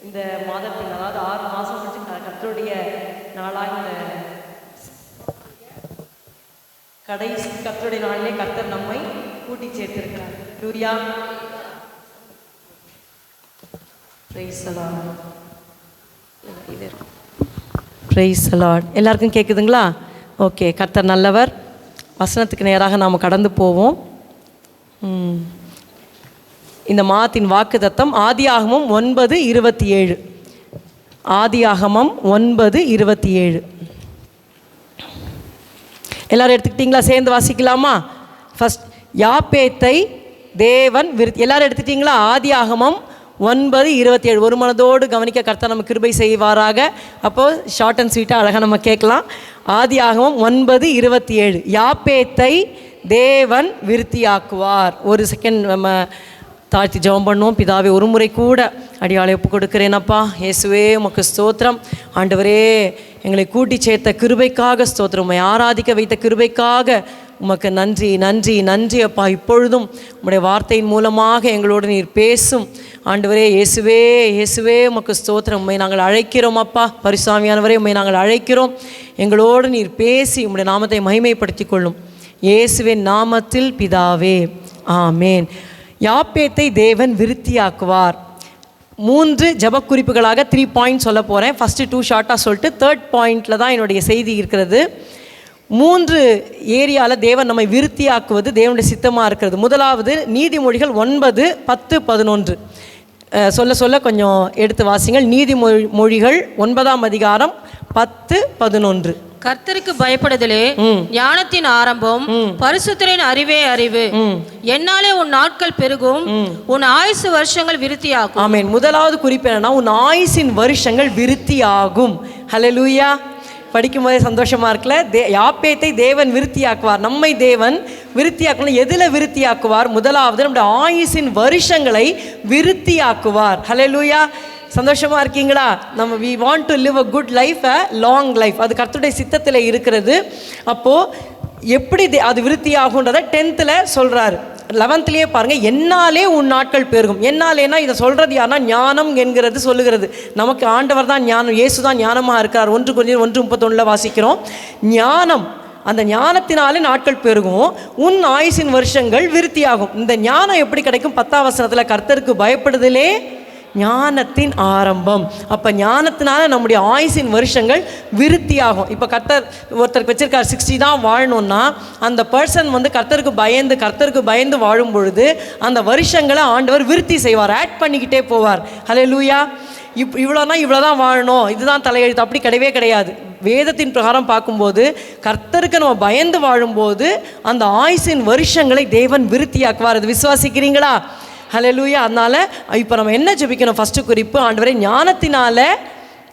இந்த மாதத்தில், அதாவது 6 மாதம் முடிச்சு கர்த்தருடைய நாளாக இந்த கடைசி கர்த்தருடைய நாளிலே கர்த்தர் நம்மை கூட்டி சேர்த்திருக்கிறார். லூரியா, praise the lord. Praise the lord. எல்லாருக்கும் கேட்குதுங்களா? ஓகே. கர்த்தர் நல்லவர். வசனத்துக்கு நேராக நாம் கடந்து போவோம். இந்த மாதத்தின் வாக்குத்தத்தம் ஆதியாகமம் 9:27. ஆதியாகமம் 9:27. எல்லாரும் எடுத்துக்கிட்டீங்களா? சேர்ந்து வாசிக்கலாமா? ஃபர்ஸ்ட், யாப்பேத்தை தேவன் எல்லாரும் எடுத்துக்கிட்டீங்களா? ஆதியாகமம் 9:27. ஒரு மனதோடு கவனிக்க கர்த்தர் நம்ம கிருபை செய்வாராக. அப்போது ஷார்ட் அண்ட் ஸ்வீட்டாக அழகாக நம்ம கேட்கலாம். ஆதியாகமம் 9:27. யாப்பேத்தை தேவன் விருத்தியாக்குவார். ஒரு செகண்ட் நம்ம தாழ்த்தி ஜெபம் பண்ணுவோம். பிதாவே, ஒரு முறை கூட அடியாளை ஒப்பு கொடுக்கிறேனப்பா. இயேசுவே, உமக்கு ஸ்தோத்திரம். ஆண்டவரே, எங்களை கூட்டி சேர்த்த கிருபைக்காக ஸ்தோத்திரம். உம்மை ஆராதிக்க வைத்த கிருபைக்காக உமக்கு நன்றி நன்றி நன்றி அப்பா. இப்பொழுதும் உம்முடைய வார்த்தையின் மூலமாக எங்களோடு நீர் பேசும் ஆண்டவரே. இயேசுவே இயேசுவே, உமக்கு ஸ்தோத்திரம். உம்மை நாங்கள் அழைக்கிறோம் அப்பா. பரிசுத்தமானவரே, உம்மை நாங்கள் அழைக்கிறோம். எங்களோடு நீர் பேசி உம்முடைய நாமத்தை மகிமைப்படுத்தி கொள்ளும். இயேசுவின் நாமத்தில் பிதாவே, ஆமேன். யாப்பேத்தை தேவன் விருத்தியாக்குவார். 3 ஜப குறிப்புகளாக 3 பாயிண்ட் சொல்ல போகிறேன். ஃபஸ்ட்டு 2 ஷார்ட்டாக சொல்லிட்டு 3rd பாயிண்டில் தான் என்னுடைய செய்தி இருக்கிறது. 3 ஏரியாவில் தேவன் நம்மை விருத்தியாக்குவது தேவனுடைய சித்தமாக இருக்கிறது. முதலாவது நீதிமொழிகள் 9, 10, 11. சொல்ல சொல்ல கொஞ்சம் எடுத்து வாசிங்கள். நீதிமொழிகள் 9ஆம் அதிகாரம் 10, 11. கர்த்தருக்கு பயப்படுதலே ஞானத்தின் ஆரம்பம், பரிசுத்தரின் அறிவே அறிவு. என்னாலே உன் நாட்கள் பெருகும், உன் ஆயுசு வருஷங்கள் விருத்தியாகும். ஆமென். முதலாவது குறிப்பு என்னன்னா, உன் ஆயுசின் வருஷங்கள் விருத்தியாகும். ஹல்லேலூயா. படிக்கும் போதே சந்தோஷமா இருக்குல்ல? யாப்பேத்தை தேவன் விருத்தியாக்குவார். நம்மை தேவன் விருத்தியாக்கணும். எதில் விருத்தியாக்குவார்? முதலாவது நம்முடைய ஆயுசின் வருஷங்களை விருத்தியாக்குவார். ஹல்லேலூயா. சந்தோஷமா இருக்கீங்களா? நம்ம we want to live a good life, a long life. அது கர்த்தருடைய சித்தத்தில் இருக்கிறது. அப்போது எப்படி அது விருத்தியாகுன்றதை 10th சொல்கிறாரு. 11th பாருங்கள், என்னாலே உன் நாட்கள் பெருகும். என்னாலேனா இதை சொல்கிறது யாருன்னா ஞானம் என்கிறது சொல்லுகிறது. நமக்கு ஆண்டவர் தான் ஞானம், இயேசு தான் ஞானமாக இருக்கிறார். 1 கொரிந்தியர் 1:31 வாசிக்கிறோம். ஞானம், அந்த ஞானத்தினாலே நாட்கள் பெருகும், உன் ஆயுசின் வருஷங்கள் விருத்தியாகும். இந்த ஞானம் எப்படி கிடைக்கும்? 10ஆம் வசனத்தில் கர்த்தருக்கு பயப்படுதலே ஞானத்தின் ஆரம்பம். அப்போ ஞானத்தினால நம்முடைய ஆயுசின் வருஷங்கள் விருத்தியாகும். இப்போ கர்த்தர் ஒருத்தருக்கு வச்சிருக்கார் 60 தான் வாழணும்னா, அந்த பர்சன் கர்த்தருக்கு பயந்து வாழும் பொழுது அந்த வருஷங்களை ஆண்டவர் விருத்தி செய்வார், ஆட் பண்ணிக்கிட்டே போவார். ஹல்லேலூயா. இவ்வளோதான் வாழணும், இதுதான் தலையெழுத்து, அப்படி கிடையவே கிடையாது. வேதத்தின் பிரகாரம் பார்க்கும்போது கர்த்தருக்கு நம்ம பயந்து வாழும்போது அந்த ஆயுசின் வருஷங்களை தேவன் விருத்தியாக்குவார். அது விசுவாசிக்கிறீங்களா? ஹல்லேலூயா. அதனால் இப்போ நம்ம என்ன ஜெபிக்கணும்? ஃபஸ்ட்டு குறிப்பு, ஆண்டவரே, ஞானத்தினால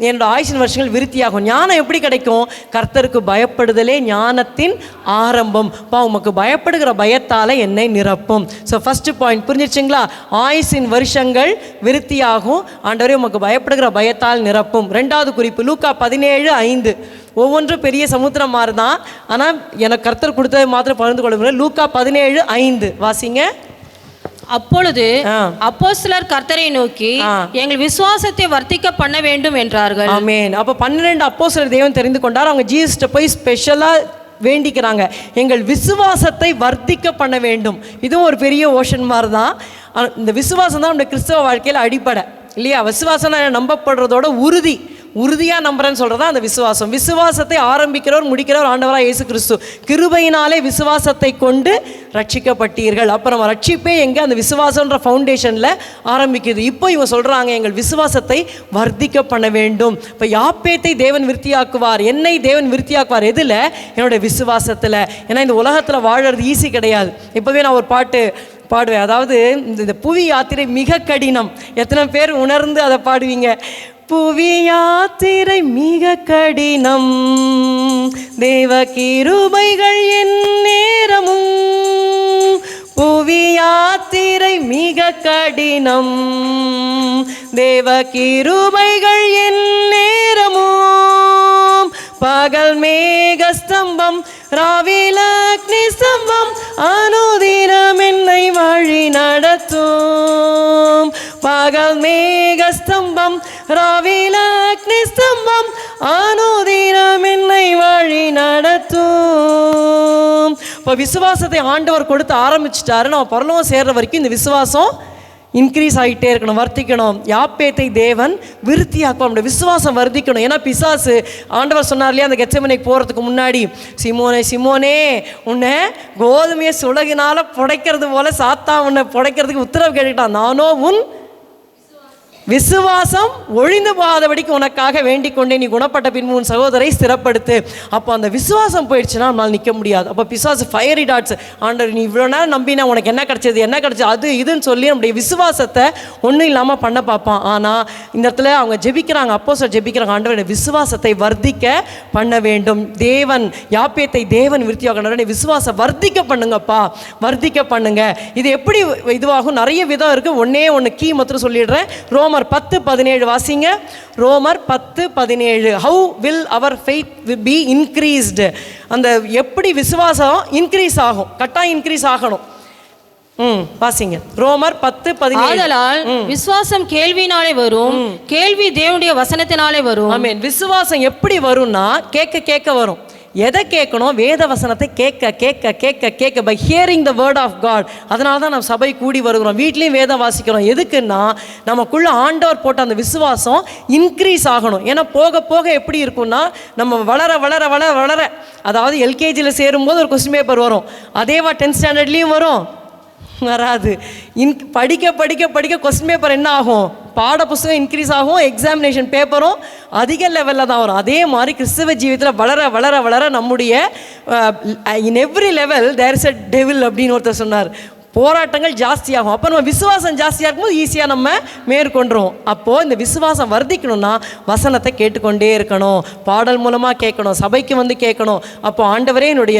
என்னோட ஆயுசின் வருஷங்கள் விருத்தியாகும். ஞானம் எப்படி கிடைக்கும்? கர்த்தருக்கு பயப்படுதலே ஞானத்தின் ஆரம்பம். உமக்கு பயப்படுகிற பயத்தால் என்னை நிரப்பும். ஸோ ஃபஸ்ட்டு பாயிண்ட் புரிஞ்சிருச்சுங்களா? ஆயுசின் வருஷங்கள் விருத்தியாகும், ஆண்டவரே உமக்கு பயப்படுகிற பயத்தால் நிரப்பும். 2வது குறிப்பு, லூக்கா 17:5. ஒவ்வொன்றும் பெரிய சமுத்திரம் மாதிரி தான், ஆனால் எனக்கு கர்த்தர் கொடுத்தது மாத்திரம் பகிர்ந்து கொள்ள முடியும். லூக்கா 17:5 வாசிங்க. அப்பொழுது அப்போஸ்தலர் கர்த்தரை நோக்கி எங்கள் விசுவாசத்தை வர்த்திக்க பண்ண வேண்டும் என்றார்கள். ஆமென். அப்போ 12 அப்போஸ்தலர் தேவன் தெரிந்து கொண்டார். அவங்க ஜீசஸ்ட்ட போய் ஸ்பெஷலாக வேண்டிக்கிறாங்க, எங்கள் விசுவாசத்தை வர்த்திக்க பண்ண வேண்டும். இதுவும் ஒரு பெரிய ஓஷன் மாதிரி தான். இந்த விசுவாசம் தான் நம்முடைய கிறிஸ்தவ வாழ்க்கையில் அடிப்படை இல்லையா? விசுவாசம் நம்பப்படுறதோட உறுதியாக நம்புறேன்னு சொல்கிறதா அந்த விசுவாசம். விசுவாசத்தை ஆரம்பிக்கிறவர் முடிக்கிறவர் ஆண்டவராக இயேசு கிறிஸ்து. கிருபையினாலே விசுவாசத்தை கொண்டு ரட்சிக்கப்பட்டீர்கள். அப்போ நம்ம ரட்சிப்பே எங்கே? அந்த விசுவாசன்ற ஃபவுண்டேஷனில் ஆரம்பிக்குது. இப்போ இவங்க சொல்கிறாங்க, எங்கள் விசுவாசத்தை வர்த்திக்க பண்ண வேண்டும். இப்போ யாப்பேத்தை தேவன் விருத்தியாக்குவார், என்னை தேவன் விருத்தியாக்குவார். எதில்? என்னுடைய விசுவாசத்தில். ஏன்னா இந்த உலகத்தில் வாழறது ஈஸி கிடையாது. இப்போவே நான் ஒரு பாட்டு பாடுவேன், அதாவது இந்த புவி யாத்திரை மிக கடினம். எத்தனை பேர் உணர்ந்து அதை பாடுவீங்க? புவி யாத்திரை மிக கடினம், தேவ கிருபைகள் என் நேரமும். புவி யாத்திரை மிக கடினம், தேவ கிருபைகள் என் நேரமும். பகல் மேக ஸ்தம்பம், ராவில் அக்னி ஸ்தம்பம், அனுதினம் என்னை வழி நடத்தும். பகல் மேகஸ்தம்பம் ராவில அக்னி ஸ்தம்பம் அனுதினம் என்னை வழி நடத்தும். இப்போ விசுவாசத்தை ஆண்டவர் கொடுத்து ஆரம்பிச்சிட்டாரு. நம்ம பரலோகம் சேர்ற வரைக்கும் இந்த விசுவாசம் இன்க்ரீஸ் ஆகிட்டே இருக்கணும், வர்த்திக்கணும். யாப்பேத்தை தேவன் விருத்தியாக்கும், நம்முடைய விசுவாசம் வர்த்திக்கணும். ஏன்னா பிசாசு, ஆண்டவர் சொன்னார் இல்லையா அந்த கெத்செமனேக்கு போகிறதுக்கு முன்னாடி, சிமோனே சிமோனே உன்னை கோதுமையை சுலகினால புடைக்கிறது போல சாத்தா உன்னை புடைக்கிறதுக்கு உத்தரவு கேட்டுக்கிட்டான். நானோ உன் விசுவாசம் ஒழிந்து போகாதபடிக்கு உனக்காக வேண்டிக் கொண்டே, நீ குணப்பட்ட பின்பு உன் சகோதரை ஸ்திரப்படுத்து. அப்போ அந்த விசுவாசம் போயிடுச்சுன்னா நம்மளால் நிற்க முடியாது. அப்போ பிசாசு ஃபயரி டாட்ஸ், ஆண்டவர் நீ இவ்வளோ நேரம் நம்பினா உனக்கு என்ன கிடச்சது என்ன கிடச்சது அது இதுன்னு சொல்லி நம்முடைய விசுவாசத்தை ஒன்றும் இல்லாமல் பண்ண பார்ப்பான். ஆனால் இந்த இடத்துல அவங்க ஜெபிக்கிறாங்க, அப்போஸ்தலர் ஜெபிக்கிறாங்க, ஆண்டவர் விசுவாசத்தை வர்த்திக்க பண்ண வேண்டும். தேவன் யாப்பேத்தை தேவன் விருத்தியாக்கணும், விசுவாசம் வர்த்திக்க பண்ணுங்கப்பா, வர்த்திக்க பண்ணுங்க. இது எப்படி இதுவாகும்? நிறைய விதம் இருக்குது. ஒன்று கீ மாத்திரம் சொல்லிடுறேன். ரோமர் 10:17 வாசிங்க. ரோமர் 10:17. How will our faith be increased? அந்த எப்படி விசுவாசம் இன்க்ரீஸ் ஆகும்? கட்டாயம் இன்க்ரீஸ் ஆகணும். வாசிங்க ரோமர் 10:17. ஆதலால் விசுவாசம் கேள்வினாலே வரும், கேள்வி தேவனுடைய வசனத்தினாலே வரும். ஆமென். விசுவாசம் எப்படி வரும்னா கேட்க கேட்க வரும். எதை கேட்கணும்? வேத வசனத்தை கேட்க கேட்க கேட்க கேட்க, by hearing the word of God. அதனால தான் நம்ம சபை கூடி வருகிறோம், வீட்லேயும் வேதம் வாசிக்கிறோம். எதுக்குன்னா நமக்குள்ள ஆண்டவர் போட்ட அந்த விசுவாசம் இன்க்ரீஸ் ஆகணும். ஏன்னா போக போக எப்படி இருக்குன்னா நம்ம வளர வளர வளர வளர, அதாவது எல்கேஜியில் சேரும்போது ஒரு கொஸ்டின் பேப்பர் வரும், அதேவா 10th ஸ்டாண்டர்ட்லேயும் வரும் வராது. படிக்க படிக்க படிக்க கொஸ்டின் பேப்பர் என்ன ஆகும்? பாட புஸ்தகம் இன்க்ரீஸ் ஆகும், எக்ஸாமினேஷன் பேப்பரும் அதிக லெவலில் தான் வரும். அதே மாதிரி கிறிஸ்தவ ஜீவிதத்தில் வளர வளர வளர நம்முடைய in every level there is a devil அப்படின்னு ஒருத்தர் சொன்னார். போராட்டங்கள் ஜாஸ்தியாகும். அப்போ நம்ம விசுவாசம் ஜாஸ்தியாக இருக்கும்போது ஈஸியாக நம்ம மேற்கொண்டுருவோம். அப்போது இந்த விசுவாசம் வர்த்திக்கணும்னா வசனத்தை கேட்டுக்கொண்டே இருக்கணும், பாடல் மூலமாக கேட்கணும், சபைக்கு வந்து கேட்கணும். அப்போ ஆண்டவரே என்னுடைய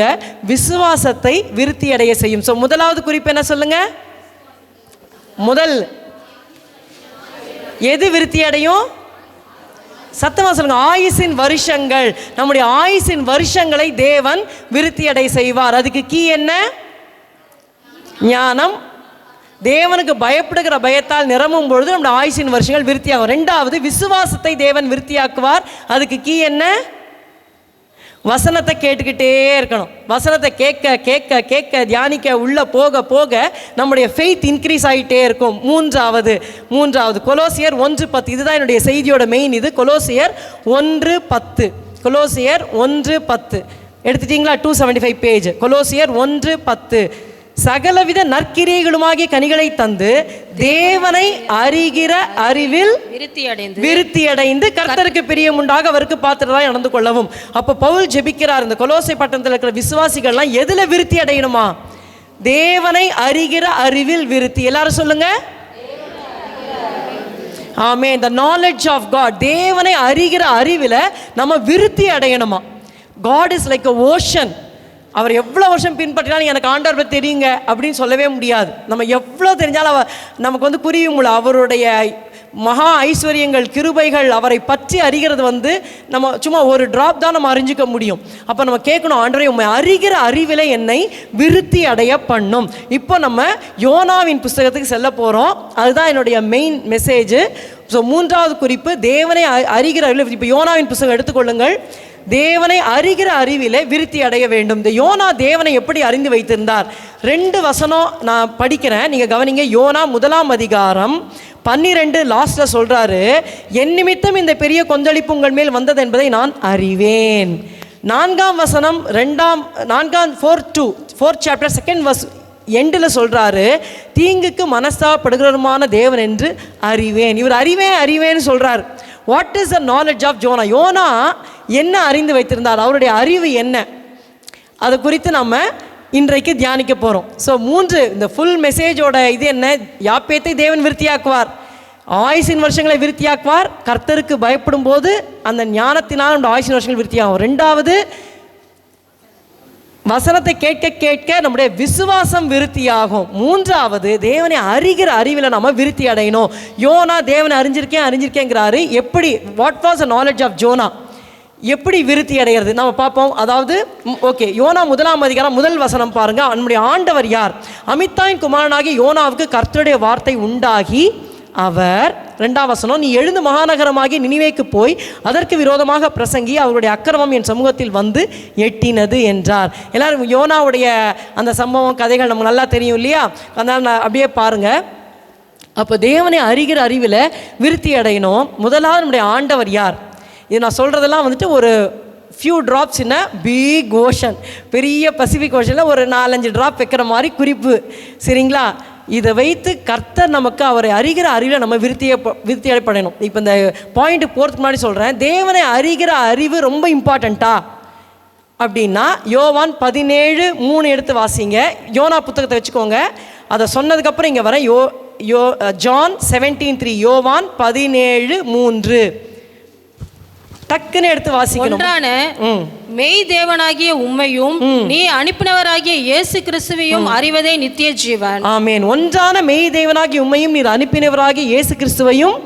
விசுவாசத்தை விருத்தி அடைய செய்யும். ஸோ முதலாவது குறிப்பு என்ன சொல்லுங்க? முதல் எது விருத்தி அடையும்? சத்தமாக சொல்லுங்க. ஆயுசின் வருஷங்கள். நம்முடைய ஆயுசின் வருஷங்களை தேவன் விருத்தி அடைய செய்வார். அதுக்கு கீ என்ன? ஞானம். தேவனுக்கு பயப்படுகிற பயத்தால் நிரம்பும் பொழுது நம்முடைய ஆயுசின் வருஷங்கள் விருத்தியாகும். ரெண்டாவது விசுவாசத்தை தேவன் விருத்தியாக்குவார். அதுக்கு கீ என்ன? வசனத்தை கேட்டுக்கிட்டே இருக்கணும். வசனத்தை கேட்க கேட்க கேட்க தியானிக்க உள்ள போக போக நம்முடைய ஃபெய்த் இன்க்ரீஸ் ஆகிட்டே இருக்கும். மூன்றாவது கொலோசியர் 1:10. இதுதான் என்னுடைய செய்தியோட மெயின். இது கொலோசியர் 1:10. கொலோசியர் 1:10 எடுத்துட்டீங்களா? 275 பேஜ். கொலோசியர் 1:10. சகலவித நற்கிரியைகளுமாகிய கனிகளை தந்து தேவனை அறிகிற அறிவில் விருத்தி அடைந்து கர்த்தருக்கு பிரியமுண்டாக அவருக்கு பாத்திரராய் நடந்து கொள்ளவும். அப்போ பவுல் ஜெபிக்கிறார், இந்த கொலோசை பட்டணத்தில் இருக்கிற விசுவாசிகள்லாம் எதுல விருத்தி அடையணுமா? தேவனை அறிகிற அறிவில் விருத்தி. எல்லாரும் சொல்லுங்க ஆமென். the knowledge of God. தேவனை அறிகிற அறிவில் நம்ம விருத்தி அடையணுமா? God is like a ocean. அவர் எவ்வளோ வருஷம் பின்பற்றினாலும் எனக்கு ஆண்டவர் பற்றி தெரியுங்க அப்படின்னு சொல்லவே முடியாது. நம்ம எவ்வளோ தெரிஞ்சாலும் நமக்கு வந்து புரியுங்களா? அவருடைய மகா ஐஸ்வர்யங்கள் கிருபைகள் அவரை பற்றி அறிகிறது நம்ம சும்மா ஒரு ட்ராப் தான் நம்ம அறிஞ்சிக்க முடியும். அப்போ நம்ம கேட்கணும், ஆண்டவரே உண்மை அறிகிற அறிவில் என்னை விருத்தி அடைய பண்ணும். இப்போ நம்ம யோனாவின் புஸ்தகத்துக்கு செல்ல போகிறோம். அதுதான் என்னுடைய மெயின் மெசேஜ். ஸோ மூன்றாவது குறிப்பு தேவனை அறிகிற அறிவில். இப்போ யோனாவின் புஸ்தகம் எடுத்துக்கொள்ளுங்கள். தேவனை அறிகிற அறிவிலே விருத்தி அடைய வேண்டும். இந்த யோனா தேவனை எப்படி அறிந்து வைத்திருந்தார்? 2 வசனம் நான் படிக்கிறேன், நீங்கள் கவனிங்க. யோனா 1ஆம் அதிகாரம் 12 லாஸ்ட்ல சொல்றாரு, என் நிமித்தம் இந்த பெரிய கொந்தளிப்பு உங்கள் மேல் வந்தது என்பதை நான் அறிவேன். 4ஆம் வசனம் 4th chapter 2nd verse எண்டில் சொல்றாரு, தீங்குக்கு மனஸ்தாபப்படுகிறவருமான தேவன் என்று அறிவேன். இவர் அறிவேன்னு சொல்றார். What is the knowledge of Jonah? யோனா என்ன அறிந்து வைத்திருந்தார்? அவருடைய அறிவு என்ன? அது குறித்து நம்ம இன்றைக்கு தியானிக்க போகிறோம். ஸோ இந்த ஃபுல் மெசேஜோட இது என்ன? யாப்பேத்தை தேவன் விருத்தியாக்குவார், ஆயுசின் வருஷங்களை விருத்தியாக்குவார். கர்த்தருக்கு பயப்படும் போது அந்த ஞானத்தினால் நம்முடைய ஆயுசின் வருஷங்கள் விருத்தியாகும். 2வது வசனத்தை கேட்க கேட்க நம்முடைய விசுவாசம் விருத்தியாகும். 3வது தேவனை அறிகிற அறிவில் நம்ம விருத்தி அடையணும். யோனா தேவனை அறிஞ்சிருக்கேங்கிறாரு. எப்படி? What was the knowledge of Jonah? எப்படி விருத்தி அடைகிறது நம்ம பார்ப்போம். அதாவது ஓகே, யோனா 1ஆம் அதிகாரம் 1 வசனம் பாருங்க. நம்முடைய ஆண்டவர் யார்? அமித்தாயின் குமாரனாகி யோனாவுக்கு கர்த்தருடைய வார்த்தை உண்டாகி அவர். 2ஆம் வசனம், நீ எழுந்து மகாநகரமாகி நினிவேக்கு போய் அதற்கு விரோதமாக பிரசங்கி, அவருடைய அக்கிரமம் என் சமூகத்தில் வந்து எட்டினது என்றார். எல்லாரும் யோனாவுடைய அந்த சம்பவம் கதைகள் நமக்கு நல்லா தெரியும் இல்லையா? அதனால் நான் அப்படியே பாருங்கள். அப்போ தேவனை அறிகிற அறிவில் விருத்தி அடையணும். முதலாவது நம்முடைய ஆண்டவர் யார்? இது நான் சொல்கிறதெல்லாம் வந்துட்டு ஒரு few drops in a big ocean, பெரிய பசிபிக் ஓஷனில் ஒரு 4-5 ட்ராப் வைக்கிற மாதிரி குறிப்பு, சரிங்களா? இதை வைத்து கர்த்தர் நமக்கு அவரை அறிகிற அறிவில் நம்ம விருத்தி அடையணும். இப்போ இந்த பாயிண்ட்டு போகிறதுக்கு முன்னாடி சொல்கிறேன், தேவனை அறிகிற அறிவு ரொம்ப இம்பார்ட்டண்ட்டா அப்படின்னா யோவான் 17:3 எடுத்து வாசிங்க. யோனா புத்தகத்தை வச்சுக்கோங்க. அதை சொன்னதுக்கப்புறம் இங்கே வர ஜான் 17:3, யோவான் 17:3 டக்குன்னு எடுத்து வாசிக்கணும். ஒன்றான மெய் தேவனாகிய உம்மையும் நீ அனுப்பினவராகிய இயேசு கிறிஸ்துவையும் அறிவதே நித்திய ஜீவன். ஆமென். ஒன்றான மெய் தேவனாகிய உம்மையும் நீர் அனுப்பினவராகிய இயேசு கிறிஸ்துவையும்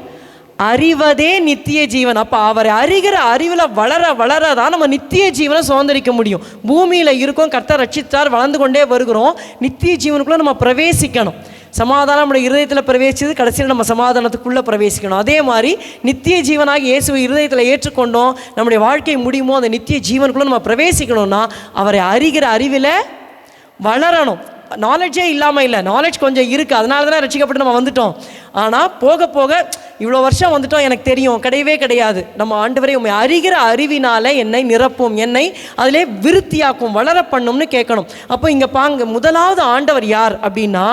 அறிவதே நித்திய ஜீவன். அப்போ அவரை அறிகிற அறிவில் வளர வளர தான் நம்ம நித்திய ஜீவனை சுதந்திரிக்க முடியும். பூமியில் இருக்கோம், கர்த்தர் ரட்சித்தார், வளர்ந்து கொண்டே வருகிறோம். நித்திய ஜீவனுக்குள்ளே நம்ம பிரவேசிக்கணும். சமாதானம் நம்முடைய இருதயத்தில் பிரவேசிச்சது, கடைசியில் நம்ம சமாதானத்துக்குள்ளே பிரவேசிக்கணும். அதே மாதிரி நித்திய ஜீவனாக இயேசுவை இருதயத்தில் ஏற்றுக்கொண்டோம், நம்முடைய வாழ்க்கை முடியுமோ அந்த நித்திய ஜீவனுக்குள்ளே நம்ம பிரவேசிக்கணும்னா அவரை அறிகிற அறிவில் வளரணும். நாலேஜே இல்லாமல் இல்லை, நாலேஜ் கொஞ்சம் இருக்குது, அதனால தான் ரட்சிக்கப்பட்டு நம்ம வந்துட்டோம். ஆனால் போக போக இவ்வளோ வருஷம் வந்துட்டோம், எனக்கு தெரியும், கிடையவே கிடையாது. நம்ம ஆண்டவரை உண்மை அறிகிற அறிவினால் என்னை நிரப்பும், என்னை அதிலே விருத்தியாக்கும், வளர பண்ணும்னு கேட்கணும். அப்போ இங்கே பாங்க, முதலாவது ஆண்டவர் யார் அப்படின்னா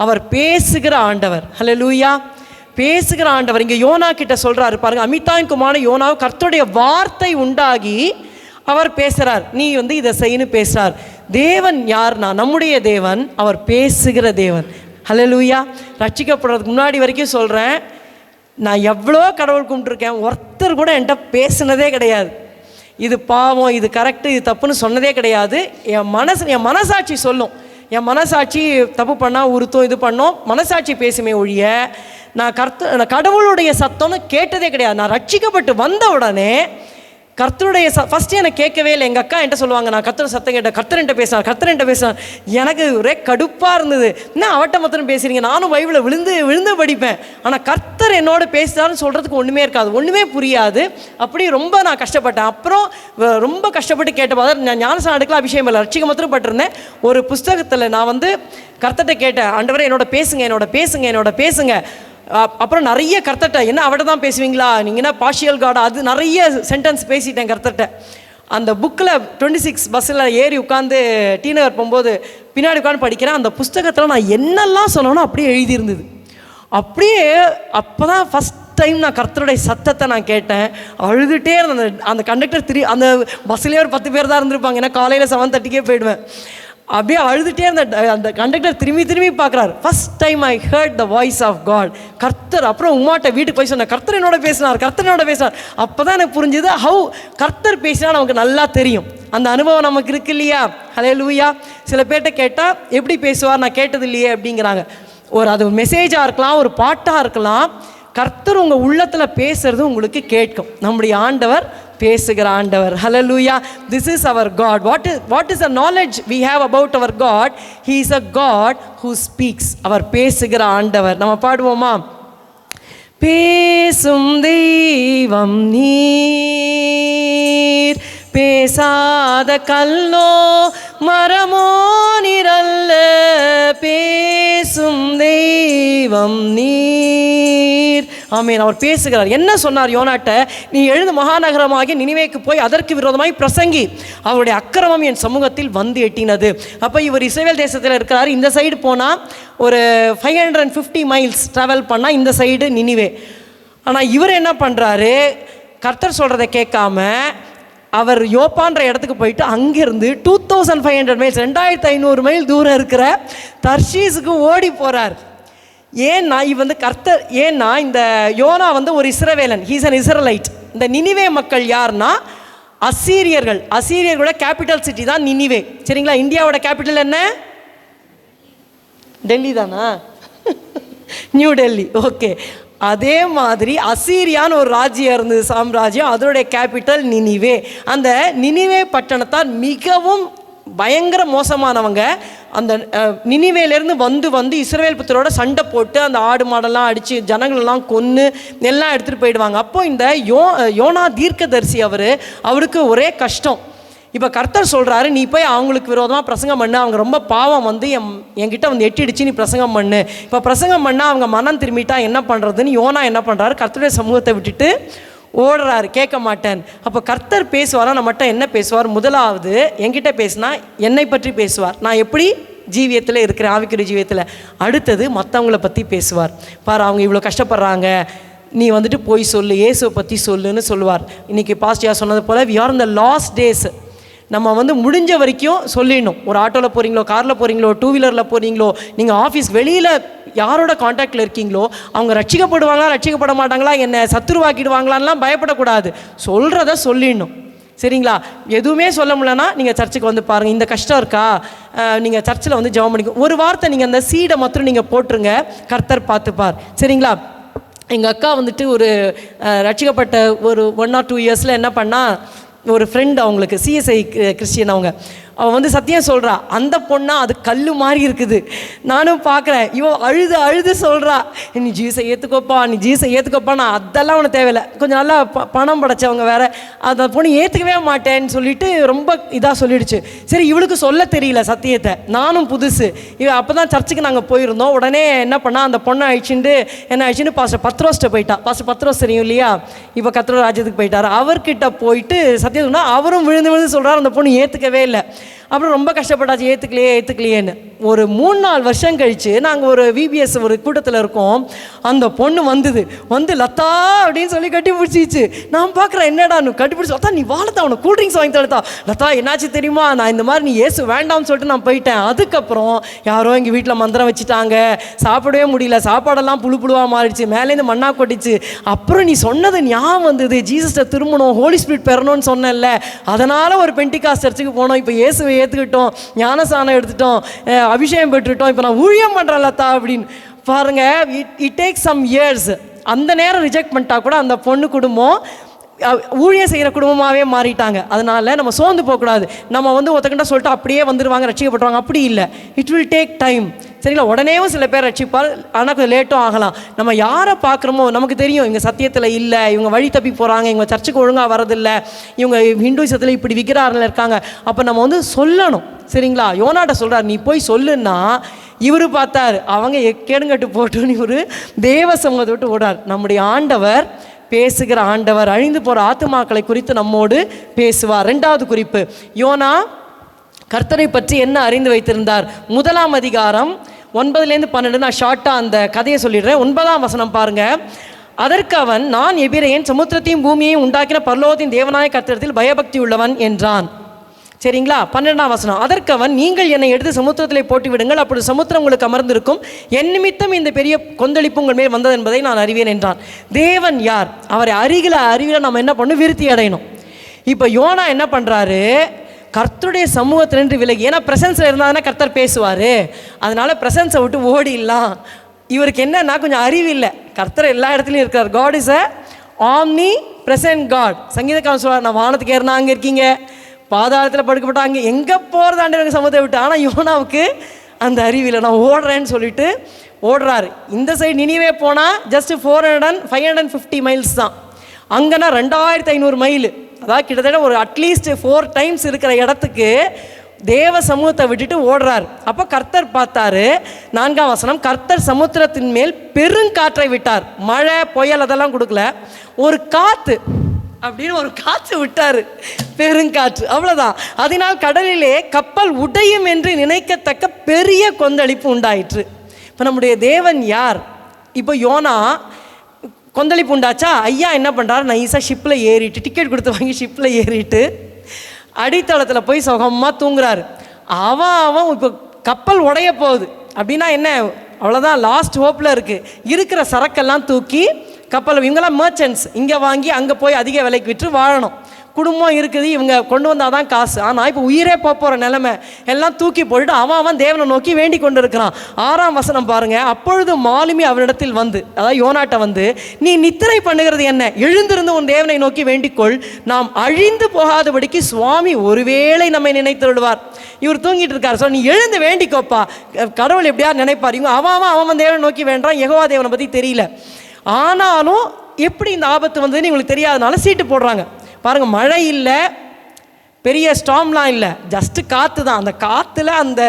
அவர் பேசுகிற ஆண்டவர். ஹல்லேலூயா. பேசுகிற ஆண்டவர். இங்கே யோனா கிட்ட சொல்கிறாரு பாருங்க, அமித்தாயின் குமாரன் யோனாவை கர்த்தருடைய வார்த்தை உண்டாகி அவர் பேசுகிறார், நீ இதை செய்யன்னு பேசுகிறார். தேவன் யார்னா நம்முடைய தேவன், அவர் பேசுகிற தேவன். ஹல்லேலூயா. ரட்சிக்கப்படுறதுக்கு முன்னாடி வரைக்கும் சொல்கிறேன், நான் எவ்வளோ கடவுள் கும்பிட்டுருக்கேன், ஒருத்தர் கூட என்கிட்ட பேசுனதே கிடையாது. இது பாவம், இது கரெக்டு, இது தப்புன்னு சொன்னதே கிடையாது. என் மனசாட்சி சொல்லும். என் மனசாட்சி தப்பு பண்ணால் உறுத்தும், இது பண்ணோம், மனசாட்சி பேசுமே ஒழிய நான் கடவுளுடைய சத்தம்னு கேட்டதே கிடையாது. நான் ரட்சிக்கப்பட்டு வந்த உடனே கர்த்தருடைய ஃபஸ்ட்டு எனக்கு கேட்கவே இல்லை. எங்கள் அக்கா என்கிட்ட சொல்லுவாங்க, நான் கர்த்தர் சத்தம் கேட்டேன், கர்த்தர் என்கிட்ட பேசினார். எனக்கு ஒரே கடுப்பாக இருந்தது. என்ன அவட்ட மொத்தம் பேசுகிறீங்க? நானும் பைபிளை விழுந்து படிப்பேன், ஆனால் கர்த்தர் என்னோட பேசுகிறாருன்னு சொல்கிறதுக்கு ஒன்றுமே இருக்காது, ஒன்றுமே புரியாது. அப்படி ரொம்ப நான் கஷ்டப்பட்டேன். அப்புறம் ரொம்ப கஷ்டப்பட்டு கேட்டபோது நான் ஞானஸ்நானம் எடுக்கலாம், அபிஷேகம் இல்லை, ரட்சிக்க மாத்திரம் பட்டிருந்தேன். ஒரு புஸ்தகத்தில் நான் கர்த்தர்கிட்ட கேட்டேன், ஆண்டவரே என்னோட பேசுங்க. அப்புறம் நிறைய கர்த்தர்ட்ட, என்ன அவட்ட தான் பேசுவீங்களா, நீங்கள் என்ன பார்ஷியல் காடா, அது நிறைய சென்டென்ஸ் பேசிட்டேன் கர்த்தர்ட்ட. அந்த புக்கில் 26 பஸ்ஸில் ஏறி உட்காந்து டி நகர் போகும்போது பின்னாடி உட்காந்து படிக்கிறேன். அந்த புஸ்தகத்தில் நான் என்னெல்லாம் சொன்னோன்னோ அப்படியே எழுதியிருந்தது. அப்படியே அப்போ தான் ஃபஸ்ட் டைம் நான் கர்த்தருடைய சத்தத்தை நான் கேட்டேன். அழுதுகிட்டே இருந்தேன். அந்த கண்டக்டர் அந்த பஸ்ஸிலே ஒரு 10 பேர் தான் இருந்திருப்பாங்க, ஏன்னா காலையில் 7:30க்கே போயிடுவேன். அப்படியே அழுதுகிட்டே அந்த கண்டக்டர் திரும்பி பார்க்குறாரு. First time I heard the voice of God, கர்த்தர். அப்புறம் உமாட்ட வீட்டுக்கு போய் சொன்னேன், கர்த்தர் என்னோட பேசினார். அப்போ தான் எனக்கு புரிஞ்சுது, ஹவு கர்த்தர் பேசினா நமக்கு நல்லா தெரியும். அந்த அனுபவம் நமக்கு இருக்கு இல்லையா? ஹல்லேலூயா. சில பேர்கிட்ட கேட்டால் எப்படி பேசுவார், நான் கேட்டது இல்லையே அப்படிங்கிறாங்க. அது மெசேஜாக இருக்கலாம், ஒரு பாட்டாக இருக்கலாம், கர்த்தர் உங்கள் உள்ளத்தில் பேசுறது உங்களுக்கு கேட்கும். நம்முடைய ஆண்டவர் பேசுகிற ஆண்டவர். ஹல்லேலூயா. This is our God. What is the knowledge we have about our God? He is a God who speaks. அவர் பேசுகிற ஆண்டவர். நம்ம பாடுவோமா? பேசும் தெய்வம் நீர், பேசாத கல்லோ மரமோ நிரல்ல, பேசும் தெய்வம் நீர். ஆமென். அவர் பேசுகிறார். என்ன சொன்னார் யோனாட்ட? நீ எழுந்து மகாநகரமாகி நினிவேக்கு போய் அதற்கு விரோதமாய் பிரசங்கி, அவருடைய அக்கிரமம் என் சமூகத்தில் வந்து எட்டினது. அப்போ இவர் இஸ்ரவேல் தேசத்தில் இருக்கிறார். இந்த சைடு போனால் ஒரு 550 மைல்ஸ் ட்ராவல் பண்ணால் இந்த சைடு நினிவே. ஆனால் இவர் என்ன பண்ணுறாரு, கர்த்தர் சொல்கிறத கேட்காம அவர் யோப்பான்ற இடத்துக்கு போயிட்டு அங்கேருந்து 2500 மைல்ஸ் 2500 மைல் தூரம் இருக்கிற தர்ஷீஸுக்கு ஓடி போகிறார். ஏன்னா கர்த்தர், ஏன்னா இந்த யோனா ஒரு இஸ்ரவேலன், ஹீஸ் அன் இஸ்ரலைட். இந்த நினிவே மக்கள் யாருன்னா அசீரியர்கள். அசீரியர்களோட கேபிட்டல் சிட்டி தான் நினிவே. சரிங்களா? இந்தியாவோட கேபிட்டல் என்ன? டெல்லி தானா? நியூ டெல்லி. ஓகே. அதே மாதிரி அசீரியான்னு ஒரு ராஜ்யம் இருந்தது, சாம்ராஜ்யம், அதனுடைய கேபிட்டல் நினிவே. அந்த நினிவே பட்டணத்தால் மிகவும் பயங்கர மோசமானவங்க. அந்த நினிவேலேருந்து வந்து இஸ்ரவேல் புத்திரோட சண்டை போட்டு அந்த ஆடு மாடெல்லாம் அடித்து ஜனங்களெல்லாம் கொன்று எல்லாம் எடுத்துகிட்டு போயிடுவாங்க. அப்போ இந்த யோனா தீர்க்கதரிசி அவருக்கு ஒரே கஷ்டம். இப்போ கர்த்தர் சொல்கிறாரு, நீ போய் அவங்களுக்கு விரோதமாக பிரசங்கம் பண்ணு, அவங்க ரொம்ப பாவம் என்கிட்ட எட்டிடுச்சு, நீ பிரசங்கம் பண்ணு. இப்போ பிரசங்கம் பண்ணால் அவங்க மனம் திரும்பிட்டா என்ன பண்ணுறதுன்னு யோனா என்ன பண்ணுறாரு, கர்த்தருடைய சமூகத்தை விட்டுட்டு ஓடுறாரு, கேட்க மாட்டேன். அப்போ கர்த்தர் பேசுவாரா, நம்மகிட்ட என்ன பேசுவார்? முதலாவது என்கிட்ட பேசினா என்னை பற்றி பேசுவார், நான் எப்படி ஜீவியத்தில் இருக்கிறேன், ஆவிக்குரிய ஜீவியத்தில். அடுத்தது மற்றவங்கள பற்றி பேசுவார். பாரு அவங்க இவ்வளோ கஷ்டப்படுறாங்க, நீ போய் சொல்லு, இயேசுவை பற்றி சொல்லுன்னு சொல்லுவார். இன்றைக்கி பாஸ்டியா சொன்னது போல் we are in the last days. நம்ம முடிஞ்ச வரைக்கும் சொல்லிடணும். ஒரு ஆட்டோவில் போகிறீங்களோ, காரில் போகிறீங்களோ, டூ வீலரில் போகிறீங்களோ, நீங்கள் ஆஃபீஸ் வெளியில் யாரோட காண்டாக்டில் இருக்கீங்களோ, அவங்க ரட்சிக்கப்படுவாங்களா ரட்சிக்கப்பட மாட்டாங்களா, என்னை சத்துருவாக்கிடுவாங்களான்லாம் பயப்படக்கூடாது. சொல்கிறத சொல்லிடணும். சரிங்களா? எதுவுமே சொல்ல முடியலன்னா நீங்கள் சர்ச்சுக்கு பாருங்கள். இந்த கஷ்டம் இருக்கா, நீங்கள் சர்ச்சில் ஜெபம் பண்ணிக்கோ. ஒரு வார்த்தை நீங்கள் அந்த சீடை மாத்திரம் நீங்கள் போட்டுருங்க, கர்த்தர் பார்த்துப்பார். சரிங்களா? எங்கள் அக்கா ஒரு ரட்சிக்கப்பட்ட ஒரு 1 or 2 இயர்ஸில் என்ன பண்ணால், ஒரு ஃப்ரெண்ட் அவங்களுக்கு சிஎஸ்ஐ கிறிஸ்டியன், அவள் சத்தியம் சொல்கிறா, அந்த பொண்ணா அது கல் மாதிரி இருக்குது. நானும் பார்க்குறேன், இவன் அழுது சொல்கிறா, நீ ஜீசை ஏற்றுக்கோப்பா, நீ ஜீசை ஏற்றுக்கோப்பா. நான் அதெல்லாம் உனக்கு தேவையில்லை, கொஞ்சம் நல்லா பணம் படைச்சவங்க வேறு, அந்த பொண்ணு ஏற்றுக்கவே மாட்டேன்னு சொல்லிட்டு ரொம்ப இதாக சொல்லிடுச்சு. சரி, இவளுக்கு சொல்ல தெரியல சத்தியத்தை, நானும் புதுசு. அப்போ தான் சர்ச்சுக்கு நாங்கள் போயிருந்தோம். உடனே என்ன பண்ணால், அந்த பொண்ணை அழிச்சுட்டு பாஸ்டர் பத்ரோஸ்ட்டை போயிட்டா. பாஸ்டர் பத்ரோஸ் தெரியும் இல்லையா, இப்போ கர்த்தர் ராஜ்யத்துக்கு போயிட்டார். அவர்கிட்ட போயிட்டு சத்தியம் சொன்னால் அவரும் விழுந்து சொல்கிறார், அந்த பொண்ணு ஏற்றுக்கவே இல்லை. அப்புறம் ரொம்ப கஷ்டப்பட்டாச்சு, ஏற்றுக்கலையேன்னு. ஒரு 3-4 வருஷம் கழித்து நாங்கள் ஒரு விபிஎஸ் ஒரு கூட்டத்தில் இருக்கோம். அந்த பொண்ணு லதா அப்படின்னு சொல்லி கட்டி பிடிச்சிச்சு. நான் பார்க்குறேன், என்னடா நீ கட்டி பிடிச்சி, லதா நீ வாழத்தா, உனக்கு கூல்ட்ரிங்க்ஸ் வாங்கி தரத்தா. லதா என்னாச்சு தெரியுமா, நான் இந்த மாதிரி நீ இயேசு வேண்டாம்னு சொல்லிட்டு நான் போயிட்டேன். அதுக்கப்புறம் யாரோ எங்கள் வீட்டில் மந்திரம் வச்சுட்டாங்க, சாப்பிடவே முடியல, சாப்பாடெல்லாம் புழுவாக மாறிடுச்சு, மேலேருந்து மண்ணா கொட்டிச்சு. அப்புறம் நீ சொன்னது ஞாபகம் வந்தது, ஜீசஸை திரும்பணும், ஹோலி ஸ்பிரிட் பெறணும்னு சொன்னேன்ல, அதனால் ஒரு பெண்டிகாஸ்ட் சர்ச்சுக்கு போனோம், இப்போ இயேசுவை ஏற்றுக்கிட்டோம், ஞானசானம் எடுத்துட்டோம், அபிஷேகம் பெற்றுட்டோம், இப்போ நான் ஊழியம் பண்ணுறேன் லதா அப்படின்னு. பாருங்க, இட் டேக்ஸ் சம் இயர்ஸ். அந்த நேரம் ரிஜெக்ட் பண்ணிட்டா கூட அந்த பொண்ணு குடும்பம் ஊழியம் செய்கிற குடும்பமாகவே மாறிட்டாங்க. அதனால் நம்ம சோர்ந்து போகக்கூடாது. நம்ம ஒருத்தக்கிட்ட சொல்லிட்டு அப்படியே வந்துடுவாங்க, ரட்சிக்கப்பட்டுருவாங்க, அப்படி இல்லை. It will take time. சரிங்களா? உடனேவும் சில பேர் ரட்சிப்பார், ஆனால் கொஞ்சம் லேட்டும் ஆகலாம். நம்ம யாரை பார்க்குறோமோ நமக்கு தெரியும், இவங்க சத்தியத்தில் இல்லை, இவங்க வழி தப்பி போகிறாங்க, இவங்க சர்ச்சுக்கு ஒழுங்காக வரதில்லை, இவங்க ஹிந்துசத்தில் இப்படி விக்கிராரில் இருக்காங்க. அப்போ நம்ம சொல்லணும். சரிங்களா? யோனாட்ட சொல்கிறார், நீ போய் சொல்லுன்னா, இவர் பார்த்தார், அவங்க கேடுங்கட்டு போட்டுன்னு இவர் தேவ சமூகத்தை விட்டு ஓடார். நம்முடைய ஆண்டவர் பேசுகிற ஆண்டவர், அழிந்து போகிற ஆத்துமாக்களை குறித்து நம்மோடு பேசுவார். 2வது குறிப்பு, யோனா கர்த்தரை பற்றி என்ன அறிந்து வைத்திருந்தார்? 1ஆம் அதிகாரம் 9-12 நான் ஷார்ட்டாக அந்த கதையை சொல்லிடுறேன். 9ஆம் வசனம் பாருங்க. அதற்கு அவன், நான் எபிரேயன், சமுத்திரத்தையும் பூமியையும் உண்டாக்கின பரலோகத்தின் தேவனாய கர்த்தரிடத்தில் பயபக்தி உள்ளவன் என்றான். சரிங்களா? 12ஆம் வசனம். அதற்கு அவன், நீங்கள் என்னை எடுத்து சமுத்திரத்திலே போட்டு விடுங்கள், அப்படி சமுத்திரம் உங்களுக்கு அமர்ந்திருக்கும், என் நிமித்தம் இந்த பெரிய கொந்தளிப்பு உங்கள் மேல் வந்தது என்பதை நான் அறிவேன் என்றான். தேவன் யார்? அவரை அறிவில நம்ம என்ன பண்ணணும்? விருத்தி அடையணும். இப்போ யோனா என்ன பண்ணுறாரு? கர்த்தருடைய சமூகத்திலிருந்து விலகி, ஏன்னா பிரசன்ஸில் இருந்தால் கர்த்தர் பேசுவார், அதனால் பிரசன்ஸை விட்டு ஓடிடலாம். இவருக்கு என்னன்னா கொஞ்சம் அறிவு இல்லை. கர்த்தர் எல்லா இடத்துலையும் இருக்கார். God is a omnipresent God. சங்கீதக்காரன் சொல்கிறார், நான் வானத்துக்கு ஏறினா அங்கே இருக்கீங்க, பாதாளத்தில் படுக்கப்பட்டாங்க, எங்கே போகிறதாண்டு எனக்கு சமூகத்தை விட்டு. ஆனால் யோனாவுக்கு அந்த அறிவில்லை, நான் ஓடுறேன்னு சொல்லிட்டு ஓடுறாரு. இந்த சைடு நினிவே போனால் ஜஸ்ட் 550 மைல்ஸ் தான், அங்கன்னா 2500 மைல். அதாவது கிட்டத்தட்ட ஒரு அட்லீஸ்ட் 4 டைம்ஸ் இருக்கிற இடத்துக்கு தேவ சமூகத்தை விட்டுட்டு ஓடுறார். அப்போ கர்த்தர் பார்த்தாரு. 4ஆம் வசனம். கர்த்தர் சமுத்திரத்தின் மேல் பெருங்காற்றை விட்டார். மழை புயல் அதெல்லாம் கொடுக்கல, ஒரு காற்று அப்படின்னு ஒரு காற்று விட்டார், பெருங்காற்று, அவ்வளோதான். அதனால் கடலிலே கப்பல் உடையும் என்று நினைக்கத்தக்க பெரிய கொந்தளிப்பு உண்டாயிற்று. இப்போ நம்முடைய தேவன் யார்? இப்போ யோனா கொந்தளிப்பு உண்டாச்சா, ஐயா என்ன பண்ணுறாரு, நைஸாக ஷிப்பில் ஏறிட்டு, டிக்கெட் கொடுத்து வாங்கி ஷிப்பில் ஏறிட்டு அடித்தளத்தில் போய் சுகமாக தூங்குறாரு. அவன் இப்போ கப்பல் உடைய போகுது அப்படின்னா என்ன, அவ்வளோதான், லாஸ்ட் ஹோப்பில் இருக்குது. இருக்கிற சரக்கெல்லாம் தூக்கி கப்பல், இவங்கெல்லாம் மர்ச்சன்ட்ஸ், இங்கே வாங்கி அங்கே போய் அதிக விலைக்கு விற்று வாழணும். குடும்பம் இருக்குது, இவங்க கொண்டு வந்தால் தான் காசு. ஆனால் இப்போ உயிரே போகிற நிலைமை, எல்லாம் தூக்கி போட்டுட்டு அவன் தேவனை நோக்கி வேண்டி கொண்டு இருக்கிறான். 6ஆம் வசனம் பாருங்கள். அப்பொழுது மாலுமி அவனிடத்தில் வந்து, அதாவது யோனாட்ட வந்து, நீ நித்திரை பண்ணுகிறது என்ன? எழுந்திருந்து உன் தேவனை நோக்கி வேண்டிக்கொள், நாம் அழிந்து போகாதபடிக்கு சுவாமி ஒருவேளை நம்மை நினைத்துள்ளுவார். இவர் தூங்கிட்டு இருக்கார். ஸோ நீ எழுந்து வேண்டிக்கோப்பா, கடவுள் எப்படியா நினைப்பார். இவங்க அவன் தேவனை நோக்கி வேண்டான், யெகோவா தேவனை பற்றி தெரியல. ஆனாலும் எப்படி இந்த ஆபத்து வந்ததுன்னு இவங்களுக்கு தெரியாதனால சீட்டு போடுறாங்க. பாருங்கள், மழை இல்லை, பெரிய ஸ்டாம்லாம் இல்லை, ஜஸ்ட்டு காற்று தான். அந்த காற்றுல அந்த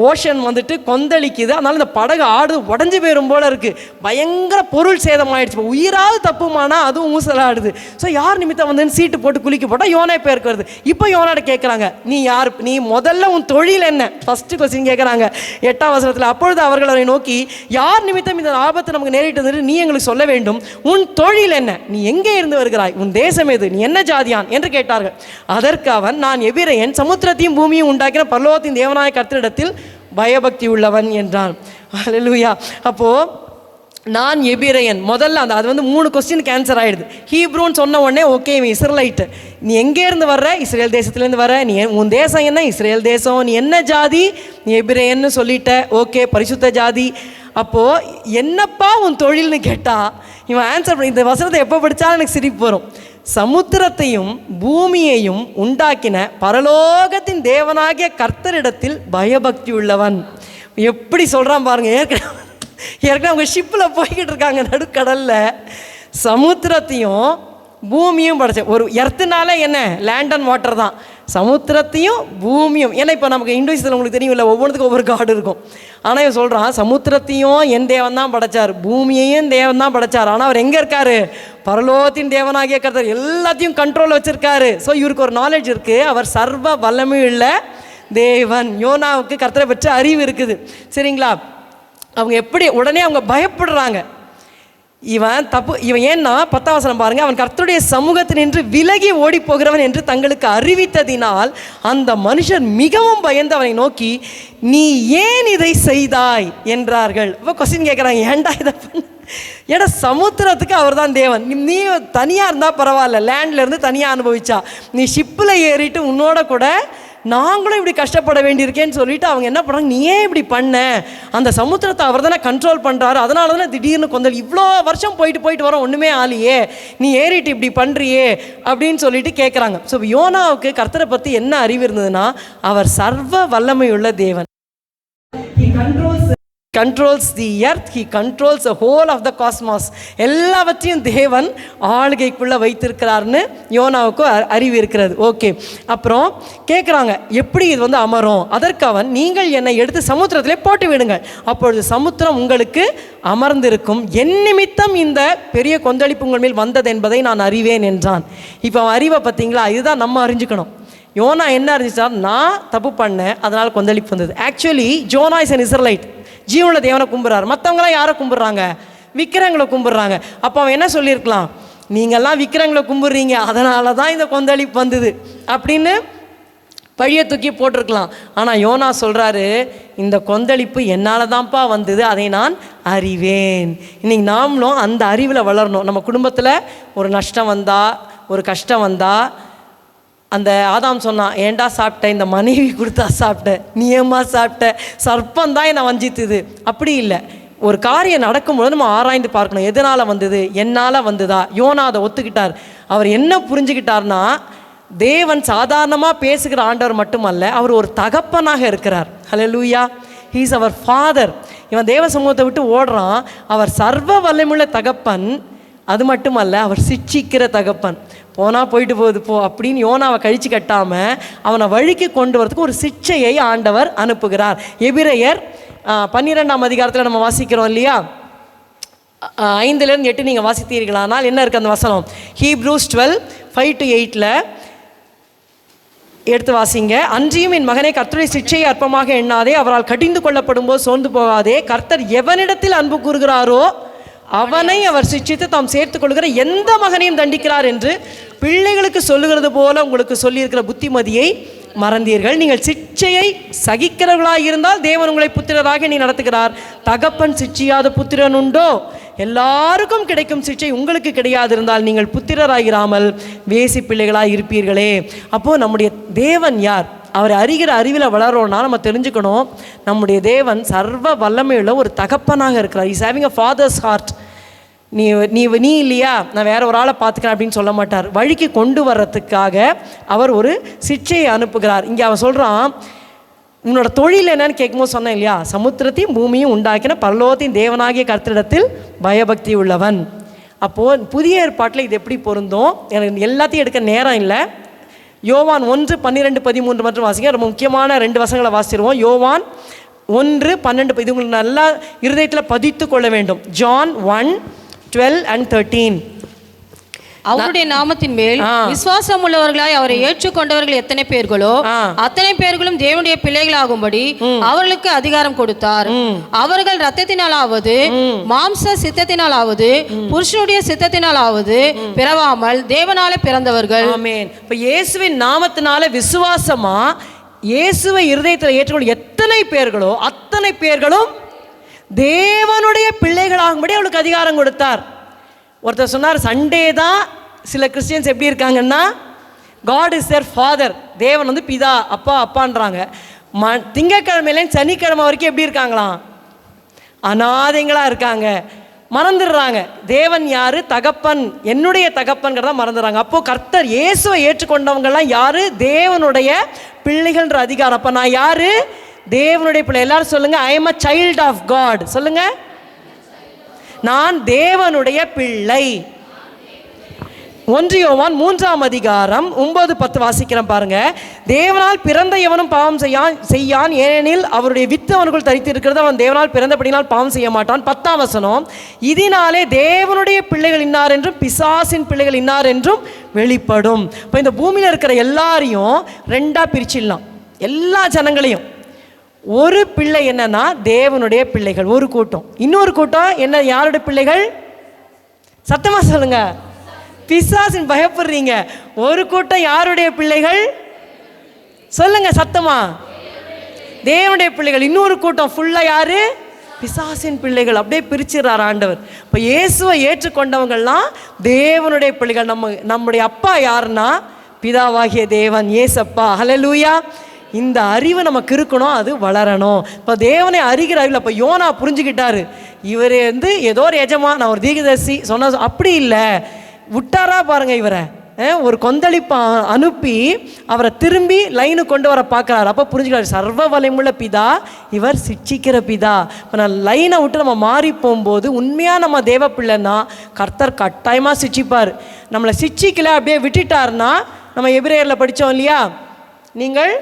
ஓஷன் வந்துட்டு கொந்தளிக்குது. அதனால் இந்த படகு உடஞ்சி போயிடும் போல இருக்குது. பயங்கர பொருள் சேதமாயிடுச்சு. இப்போ உயிராவது தப்புமானா அதுவும் ஊசலாடுது. ஸோ யார் நிமித்தம் வந்து சீட்டு போட்டு குளிக்க போட்டால் யோனா பேருக்கு வருது. இப்போ யோனாட்ட கேட்குறாங்க, நீ யார்? நீ முதல்ல உன் தொழில் என்ன? ஃபஸ்ட்டு கொஸ்டின் கேட்குறாங்க 8ஆம் வசனத்தில். அப்பொழுது அவர்கள் அவரை நோக்கி, யார் நிமித்தம் இந்த ஆபத்து நமக்கு நேரிட்டது நீ எங்களுக்கு சொல்ல வேண்டும். உன் தொழில் என்ன? நீ எங்கே இருந்து வருகிறாய்? உன் தேசம் எது? நீ என்ன ஜாதியான் என்று கேட்டார்கள். அதற்கு அவன், நான் எபிரெயன், சமுத்திரத்தையும் பூமியும் உண்டாக்கின பரலோகத்தின் தேவனாய கர்த்தரிடத்தில் பயபக்தி உள்ளவன் என்றான். அல்லேலூயா. அப்போது நான் எபிரெயன், முதல்ல அது வந்து 3 கொஸ்டினுக்கு ஆன்சர் ஆகிடுது. ஹீப்ரூன்னு சொன்ன உடனே ஓகே, இவன் இஸ்ரேலைட்டு. நீ எங்கேருந்து வர்ற? இஸ்ரேல் தேசத்துலேருந்து வர. நீ உன் தேசம் என்ன? இஸ்ரேல் தேசம். நீ என்ன ஜாதி? நீ எபிரெயன்னு சொல்லிட்ட. ஓகே, பரிசுத்த ஜாதி. அப்போது என்னப்பா உன் தொழில்னு கேட்டால் இவன் ஆன்சர் பண்ணி, இந்த வசனத்தை எப்போ படித்தாலும் எனக்கு சிரிப்பு வரும். சமுத்திரத்தையும் பூமியையும் உண்டாக்கின பரலோகத்தின் தேவனாகிய கர்த்தரிடத்தில் பயபக்தி உள்ளவன். எப்படி சொல்கிறான் பாருங்க. ஏற்கனவே அவங்க ஷிப்பில் போய்கிட்டு இருக்காங்க நடுக்கடலில். சமுத்திரத்தையும் பூமியும் படைச்ச ஒரு எர்த்துனால என்ன, லேண்ட் அண்ட் வாட்டர் தான். சமுத்திரத்தையும் பூமியும், ஏன்னா இப்போ நமக்கு இந்துயிசத்தில் உங்களுக்கு தெரியும் இல்லை, ஒவ்வொன்றுத்துக்கும் ஒவ்வொரு காடு இருக்கும். ஆனால் இவன் சொல்கிறான், சமுத்திரத்தையும் என் தேவன் தான் படைச்சார், பூமியையும் தேவன் தான் படைச்சார். ஆனால் அவர் எங்கே இருக்காரு? பரலோகத்தின் தேவனாகிய கர்த்தர் எல்லாத்தையும் கண்ட்ரோல் வச்சுருக்காரு. ஸோ இவருக்கு ஒரு நாலேஜ் இருக்குது. அவர் சர்வ வல்லமையுள்ள தேவன். யோனாவுக்கு கர்த்தரை பற்றி அறிவு இருக்குது. சரிங்களா? அவங்க எப்படி உடனே அவங்க பயப்படுறாங்க. இவன் ஏன்னா 10ஆம் வசனம் பாருங்க. அவன் கர்த்தருடைய சமூகத்தில் நின்று விலகி ஓடி போகிறவன் என்று தங்களுக்கு அறிவித்ததினால் அந்த மனுஷர் மிகவும் பயந்து அவனை நோக்கி, நீ ஏன் இதை செய்தாய் என்றார்கள். இப்போ கொஸ்டின் கேட்குறாங்க, ஏன்டா இதை பண்ண? ஏன்னா சமுத்திரத்துக்கு அவர் தான் தேவன். நீ தனியாக இருந்தால் பரவாயில்ல, லேண்ட்லேருந்து தனியாக அனுபவிச்சா. நீ ஷிப்பில் ஏறிட்டு உன்னோட கூட நாங்களும் இப்படி கஷ்டப்பட வேண்டியிருக்கேன்னு சொல்லிட்டு அவங்க என்ன பண்ணுறாங்க, நீ ஏன் இப்படி பண்ண? அந்த சமுத்திரத்தை அவர் தானே கண்ட்ரோல் பண்ணுறாரு, அதனால தானே திடீர்னு கொந்தல், இவ்வளோ வருஷம் போயிட்டு வரோம் ஒன்றுமே ஆலியே, நீ ஏறிட்டு இப்படி பண்ணுறியே அப்படின்னு சொல்லிட்டு கேட்குறாங்க. ஸோ யோனாவுக்கு கர்த்தரை பற்றி என்ன அறிவு இருந்ததுன்னா, அவர் சர்வ வல்லமையுள்ள தேவன். controls the earth, he controls the whole of the cosmos. எல்லாவற்றையும் தேவன் ஆளுகைக்குள்ளே வைத்திருக்கிறார்னு யோனாவுக்கு அறிவு இருக்கிறது. ஓகே, அப்புறம் கேட்குறாங்க, எப்படி இது வந்து அமரும்? அதற்கு அவன், நீங்கள் என்னை எடுத்து சமுத்திரத்திலே போட்டு விடுங்கள், அப்பொழுது சமுத்திரம் உங்களுக்கு அமர்ந்திருக்கும், என் நிமித்தம் இந்த பெரிய கொந்தளிப்பு உங்கள் மேல் வந்தது என்பதை நான் அறிவேன் என்றான். இப்போ அவன் அறிவை பார்த்தீங்களா? இதுதான் நம்ம அறிஞ்சுக்கணும். யோனா என்ன அறிஞ்சிச்சா, நான் தப்பு பண்ணேன் அதனால் கொந்தளிப்பு வந்தது. Actually Jonah is an Israelite, ஜீவனுள்ள தேவனை கும்பிட்றாரு. மற்றவங்களாம் யாரை கும்பிட்றாங்க? விக்கிரங்களை கும்பிட்றாங்க. அப்போ அவன் என்ன சொல்லியிருக்கலாம், நீங்கள்லாம் விக்கிரங்களை கும்பிட்றீங்க அதனால தான் இந்த கொந்தளிப்பு வந்தது அப்படின்னு பழிய தூக்கி போட்டிருக்கலாம். ஆனால் யோனா சொல்கிறாரு, இந்த கொந்தளிப்பு என்னால் தான்ப்பா வந்தது, அதை நான் அறிவேன். இன்றைக்கி நாமளும் அந்த அறிவில் வளரணும். நம்ம குடும்பத்தில் ஒரு நஷ்டம் வந்தால், ஒரு கஷ்டம் வந்தால், அந்த ஆதாம் சொன்னான், ஏண்டா சாப்பிட்டேன், இந்த மனைவி கொடுத்தா சாப்பிட்டேன், நீ ஏமா சாப்பிட்ட, சர்ப்பம் தான் என்னை வஞ்சித்துது. அப்படி இல்லை, ஒரு காரியம் நடக்கும்போது நம்ம ஆராய்ந்து பார்க்கணும், எதனால் வந்தது, என்னால் வந்ததா? யோனா அதை ஒத்துக்கிட்டார். அவர் என்ன புரிஞ்சுக்கிட்டார்னா, தேவன் சாதாரணமாக பேசுகிற ஆண்டவர் மட்டுமல்ல, அவர் ஒரு தகப்பனாக இருக்கிறார். ஹல்லேலூயா, ஹீ இஸ் அவர் ஃபாதர். இவன் தேவ சமூகத்தை விட்டு ஓடுறான், அவர் சர்வ வல்லமையுள்ள தகப்பன். அது மட்டுமல்ல, அவர் சிட்சிக்கிற தகப்பன். போனால் போயிட்டு போகுது போ அப்படின்னு யோனாவை கழிச்சு கட்டாமல் அவனை வழிக்கு கொண்டு வரதுக்கு ஒரு சிட்சையை ஆண்டவர் அனுப்புகிறார். எபிரெயர் 12ஆம் அதிகாரத்தில் நம்ம வாசிக்கிறோம் இல்லையா, 5 to 8 நீங்கள் வாசித்தீர்களானால் என்ன இருக்குது அந்த வசனம்? ஹீப்ரூஸ் 12:5-8 எடுத்து வாசிங்க. அன்றியும் என் மகனை கர்த்தருடைய சிட்சையை அற்பமாக எண்ணாதே, அவரால் கடிந்து கொள்ளப்படும் போது சோர்ந்து போகாதே, கர்த்தர் எவனிடத்தில் அன்பு கூறுகிறாரோ அவனை அவர் சிட்சித்து தாம் சேர்த்துக் கொள்கிற எந்த மகனையும் தண்டிக்கிறார் என்று பிள்ளைகளுக்கு சொல்லுகிறது போல உங்களுக்கு சொல்லியிருக்கிற புத்திமதியை மறந்தீர்கள். நீங்கள் சிட்சையை சகிக்கிறவர்களாக இருந்தால் தேவன் உங்களை புத்திரராக நீ நடத்துகிறார். தகப்பன் சிட்சியாத புத்திரன் உண்டோ? எல்லாருக்கும் கிடைக்கும் சிக்ஷை உங்களுக்கு கிடையாது இருந்தால் நீங்கள் புத்திரராயிராமல் வேசி பிள்ளைகளாக இருப்பீர்களே. அப்போது நம்முடைய தேவன் யார்? அவரை அறிகிற அறிவில் வளரோன்னா நம்ம தெரிஞ்சுக்கணும், நம்முடைய தேவன் சர்வ வல்லமையுள்ள ஒரு தகப்பனாக இருக்கிறார். Is having a father's heart. நீ இல்லையா, நான் வேற ஒரு ஆளை பார்த்துக்கிறேன் அப்படின்னு சொல்ல மாட்டார். வழிக்கு கொண்டு வர்றதுக்காக அவர் ஒரு சிக்ஷையை அனுப்புகிறார். இங்கே அவன் சொல்கிறான், உன்னோட தொழில் என்னன்னு கேட்கும்போது சொன்னேன் இல்லையா, சமுத்திரத்தையும் பூமியும் உண்டாக்கின பரலோகத்தின் தேவனாகிய கர்த்தரிடத்தில் பயபக்தி உள்ளவன். அப்போது புதிய ஏற்பாட்டில் இது எப்படி பொருந்தும்? எனக்கு எல்லாத்தையும் எடுக்க நேரம் இல்லை. யோவான் 1:12-13 மற்றும் வாசிங்க. ரொம்ப முக்கியமான 2 வசனங்களை வாசிடுவோம். யோவான் 1:12 இது உங்களுக்கு நல்லா இருதயத்தில் பதித்து கொள்ள வேண்டும். John 1:12 and 13. அவருடைய நாமத்தின் மேல் விசுவாசம் உள்ளவர்களாய் அவரை ஏற்றுக்கொண்டவர்கள் எத்தனை பேர்களோ அத்தனை பேர்களும் தேவனுடைய பிள்ளைகளாகும்படி அவர்களுக்கு அதிகாரம் கொடுத்தார். அவர்கள் இரத்தத்தினாலாவது மாம்ச சித்தத்தினாலாவது புருஷனுடைய சித்தத்தினாலாவது பிறவாமல் தேவனாலே பிறந்தவர்கள். ஆமென். இப்ப இயேசுவின் நாமத்தினால விசுவாசமா இயேசுவை இருதயத்தில் ஏற்றுக்கொள்ள எத்தனை பேர்களோ அத்தனை பேர்களும் தேவனுடைய பிள்ளைகளாகும்படி அவளுக்கு அதிகாரம் கொடுத்தார். ஒருத்தர் சொன்னார், சண்டே தான் சில கிறிஸ்டியன்ஸ் எப்படி இருக்காங்கன்னா, காட் இஸ் தேர் ஃபாதர், தேவன் வந்து பிதா, அப்பான்றாங்க. திங்கக்கிழமையிலேருந்து சனிக்கிழமை வரைக்கும் எப்படி இருக்காங்களாம்? அநாதைங்களாக இருக்காங்க, மறந்துடுறாங்க. தேவன் யாரு? தகப்பன், என்னுடைய தகப்பன்கிறத மறந்துடுறாங்க. அப்போது கர்த்தர் இயேசுவை ஏற்றுக்கொண்டவங்கெல்லாம் யாரு? தேவனுடைய பிள்ளைகள்ன்ற அதிகாரம். அப்போ நான் யாரு? தேவனுடைய பிள்ளை. எல்லாரும் சொல்லுங்க, I am a child of God. சொல்லுங்க, நான் தேவனுடைய பிள்ளை. 1 யோவான் 3:9-10 வாசிக்கிறேன் பாருங்க. தேவனால் பிறந்த எவனும் பாவம் செய்யான், ஏனெனில் அவருடைய வித்து அவனுக்குள் தரித்து இருக்கிறது, அவன் தேவனால் பிறந்தபடினால் பாவம் செய்ய மாட்டான். 10ஆம் வசனம், இதனாலே தேவனுடைய பிள்ளைகள் இன்னார் என்றும் பிசாசின் பிள்ளைகள் இன்னார் என்றும் வெளிப்படும். இப்போ இந்த பூமியில் இருக்கிற எல்லாரையும் 2ஆக பிரிச்சிடலாம். எல்லா ஜனங்களையும். ஒரு பிள்ளை என்னன்னா தேவனுடைய பிள்ளைகள், ஒரு கூட்டம். இன்னொரு கூட்டம் என்ன? யாருடைய பிள்ளைகள்? சத்தமா சொல்லுங்க. பிசாசின் பயப்படுறீங்க. ஒரு கூட்டம் யாருடைய பிள்ளைகள்? சொல்லுங்க சத்தமா. தேவனுடைய பிள்ளைகள். இன்னொரு கூட்டம் ஃபுல்லா யாரு? பிசாசின் பிள்ளைகள். அப்படியே பிரிச்சிடறார் ஆண்டவர். இப்போ இயேசுவை ஏற்றுக்கொண்டவங்கள்லாம் தேவனுடைய பிள்ளைகள். நம்முடைய அப்பா யாருன்னா பிதாவாகிய தேவன், ஏசப்பா. ஹல்லேலூயா. இந்த அறிவை நமக்கு இருக்கணும், அது வளரணும். இப்போ தேவனை அறிகிற அறிவில் இப்போ யோனா புரிஞ்சுக்கிட்டாரு, இவர் வந்து ஏதோ ஒரு எஜமான், நான் ஒரு தீர்க்கதரிசி சொன்ன அப்படி இல்லை. விட்டாரா பாருங்க, இவரை ஒரு கொந்தளிப்பை அனுப்பி அவரை திரும்பி லைனு கொண்டு வர பார்க்குறாரு. அப்போ புரிஞ்சுக்கிறாரு, சர்வ வலிமுள்ள பிதா, இவர் சிட்சிக்கிற பிதா. இப்போ நான் லைனை விட்டு நம்ம மாறி போகும்போது உண்மையாக நம்ம தேவ பிள்ளைன்னா கர்த்தர் கட்டாயமாக சிட்சிப்பார். நம்மளை சிட்சிக்கலை அப்படியே விட்டுட்டாருன்னா, நம்ம எபிரேயரில் படித்தோம் இல்லையா, நீங்கள்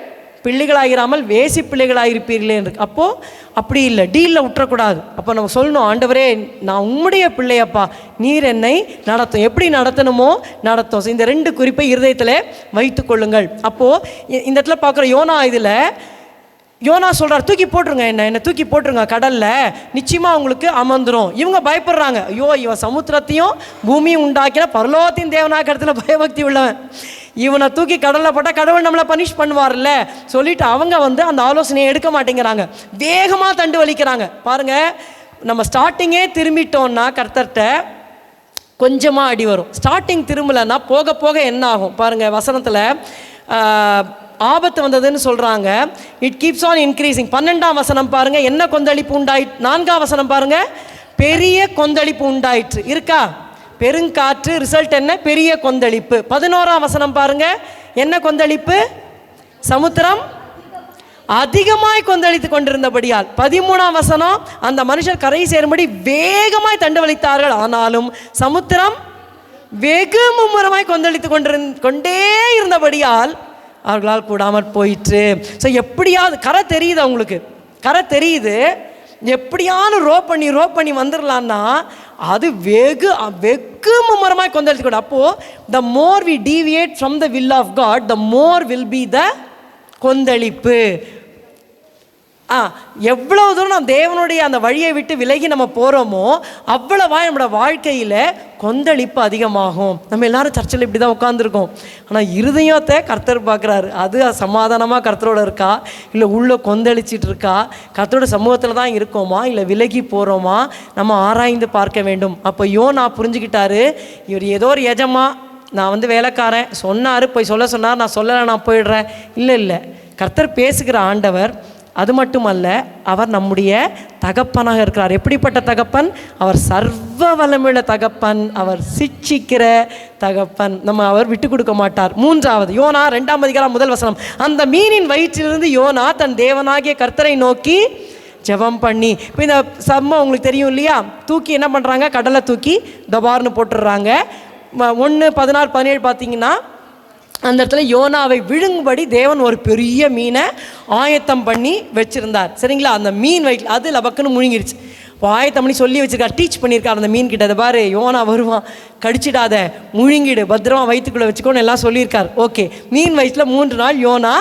பிள்ளைகளாகிராமல் வேசி பிள்ளைகளாகிருப்பீர்களே என்று. அப்போது அப்படி இல்லை, டீலில் விட்டுறக்கூடாது. அப்போ நம்ம சொல்லணும், ஆண்டவரே நான் உம்முடைய பிள்ளையப்பா, நீர் என்னை நடத்தும், எப்படி நடத்தணுமோ நடத்தும். இந்த 2 குறிப்பை இருதயத்தில் வைத்து கொள்ளுங்கள். அப்போது இந்த இடத்துல பார்க்குற யோனா சொல்கிறார், தூக்கி போட்டுருங்க, என்னை தூக்கி போட்டுருங்க கடலில், நிச்சயமாக உங்களுக்கு அமர்ந்துடும். இவங்க பயப்படுறாங்க, ஐயோ இவன் சமுத்திரத்தையும் பூமியும் உண்டாக்கின பரலோகத்தின் தேவனாக இடத்துல பயபக்தி உள்ளவன், இவனை தூக்கி கடலில் போட்டால் கடவுள் நம்மளை பனிஷ் பண்ணுவார்ல சொல்லிட்டு அவங்க அந்த ஆலோசனையை எடுக்க மாட்டேங்கிறாங்க, வேகமாக தண்டு வலிக்கிறாங்க. பாருங்கள், நம்ம ஸ்டார்டிங்கே திரும்பிட்டோன்னா கர்த்தர்கிட்ட கொஞ்சமாக அடி வரும். ஸ்டார்டிங் திரும்பலைன்னா போக போக என்ன ஆகும் பாருங்கள். வசனத்தில் ஆபத்து வந்ததுன்னு சொல்கிறாங்க. It keeps on increasing. 12ஆம் வசனம் பாருங்கள், என்ன கொந்தளிப்பு உண்டாயிற்று. 4ஆம் வசனம் பாருங்கள், பெரிய கொந்தளிப்பு உண்டாயிற்று. இருக்கா? பெருங்காற்று, ரிசல்ட் என்ன? பெரிய கொந்தளிப்பு. 11ஆம் வசனம் பாருங்க, என்ன கொந்தளிப்பு? சமுத்திரம் அதிகமாய் கொந்தளித்து கொண்டிருந்தபடியால். 13ஆம் வசனம், அந்த மனுஷர் கரை சேரும்படி வேகமாய் தண்டவளித்தார்கள், ஆனாலும் சமுத்திரம் வெகு மும்முரமாய் கொந்தளித்து கொண்டே இருந்தபடியால் அவர்களால் கூடாமற் போயிற்று. ஸோ எப்படியாவது கரை தெரியுது, அவங்களுக்கு கரை தெரியுது, எப்படியானு ரோ பண்ணி வந்துடலான்னா அது வெகு மும்முரமாக கொந்தளித்து கொண்டு. அப்போது the more we deviate from the will of God, the more will be the கொந்தளிப்பு. எவ்வளோ தூரம் நம்ம தேவனுடைய அந்த வழியை விட்டு விலகி நம்ம போகிறோமோ அவ்வளவா நம்மளோட வாழ்க்கையில் கொந்தளிப்பு அதிகமாகும். நம்ம எல்லாரும் சர்ச்சில் இப்படி தான் உட்காந்துருக்கோம். ஆனால் இருதயத்தை கர்த்தர் பார்க்குறாரு. அது சமாதானமாக கர்த்தரோட இருக்கா, இல்லை உள்ளே கொந்தளிச்சிட்டு இருக்கா, கர்த்தரோட சமூகத்தில் தான் இருக்கோமா, இல்லை விலகி போகிறோமா, நம்ம ஆராய்ந்து பார்க்க வேண்டும். அப்போ யோனா புரிஞ்சுக்கிட்டாரு, இவர் ஏதோ ஒரு எஜமா, நான் வேலைக்காரன் சொன்னார், போய் சொல்ல சொன்னார், நான் சொல்லலை, நான் போயிடுறேன். இல்லை, கர்த்தர் பேசுகிற ஆண்டவர். அது மட்டுமல்ல, அவர் நம்முடைய தகப்பனாக இருக்கிறார். எப்படிப்பட்ட தகப்பன்? அவர் சர்வ வல்லமையுள்ள தகப்பன், அவர் சிட்சிக்கிற தகப்பன். அவர் விட்டு கொடுக்க மாட்டார். 3வது யோனா 2ஆம் அதிகாரம் 1 வசனம். அந்த மீனின் வயிற்றிலிருந்து யோனா தன் தேவனாகிய கர்த்தரை நோக்கி ஜெபம் பண்ணி. இப்போ இந்த சம்பவம் உங்களுக்கு தெரியும் இல்லையா? தூக்கி என்ன பண்ணுறாங்க? கடலை தூக்கி தபார்னு போட்டுடுறாங்க. 1:16-17 பார்த்தீங்கன்னா, அந்த இடத்துல யோனாவை விழுங்கும்படி தேவன் ஒரு பெரிய மீனை ஆயத்தம் பண்ணி வச்சுருந்தார். சரிங்களா? அந்த மீன் வயிற்றில் அது லபக்குன்னு முழுங்கிடுச்சு. இப்போ ஆயத்தம் பண்ணி சொல்லி வச்சுருக்கார், டீச் பண்ணியிருக்கார் அந்த மீன் கிட்ட. அதை பாரு, யோனா வருவான், கடிச்சிடாத, முழுங்கிடு, பத்திரமா வயிற்றுக்குள்ளே வச்சுக்கோன்னு எல்லாம் சொல்லியிருக்கார். ஓகே, மீன் வயிற்றில் 3 நாள் யோனா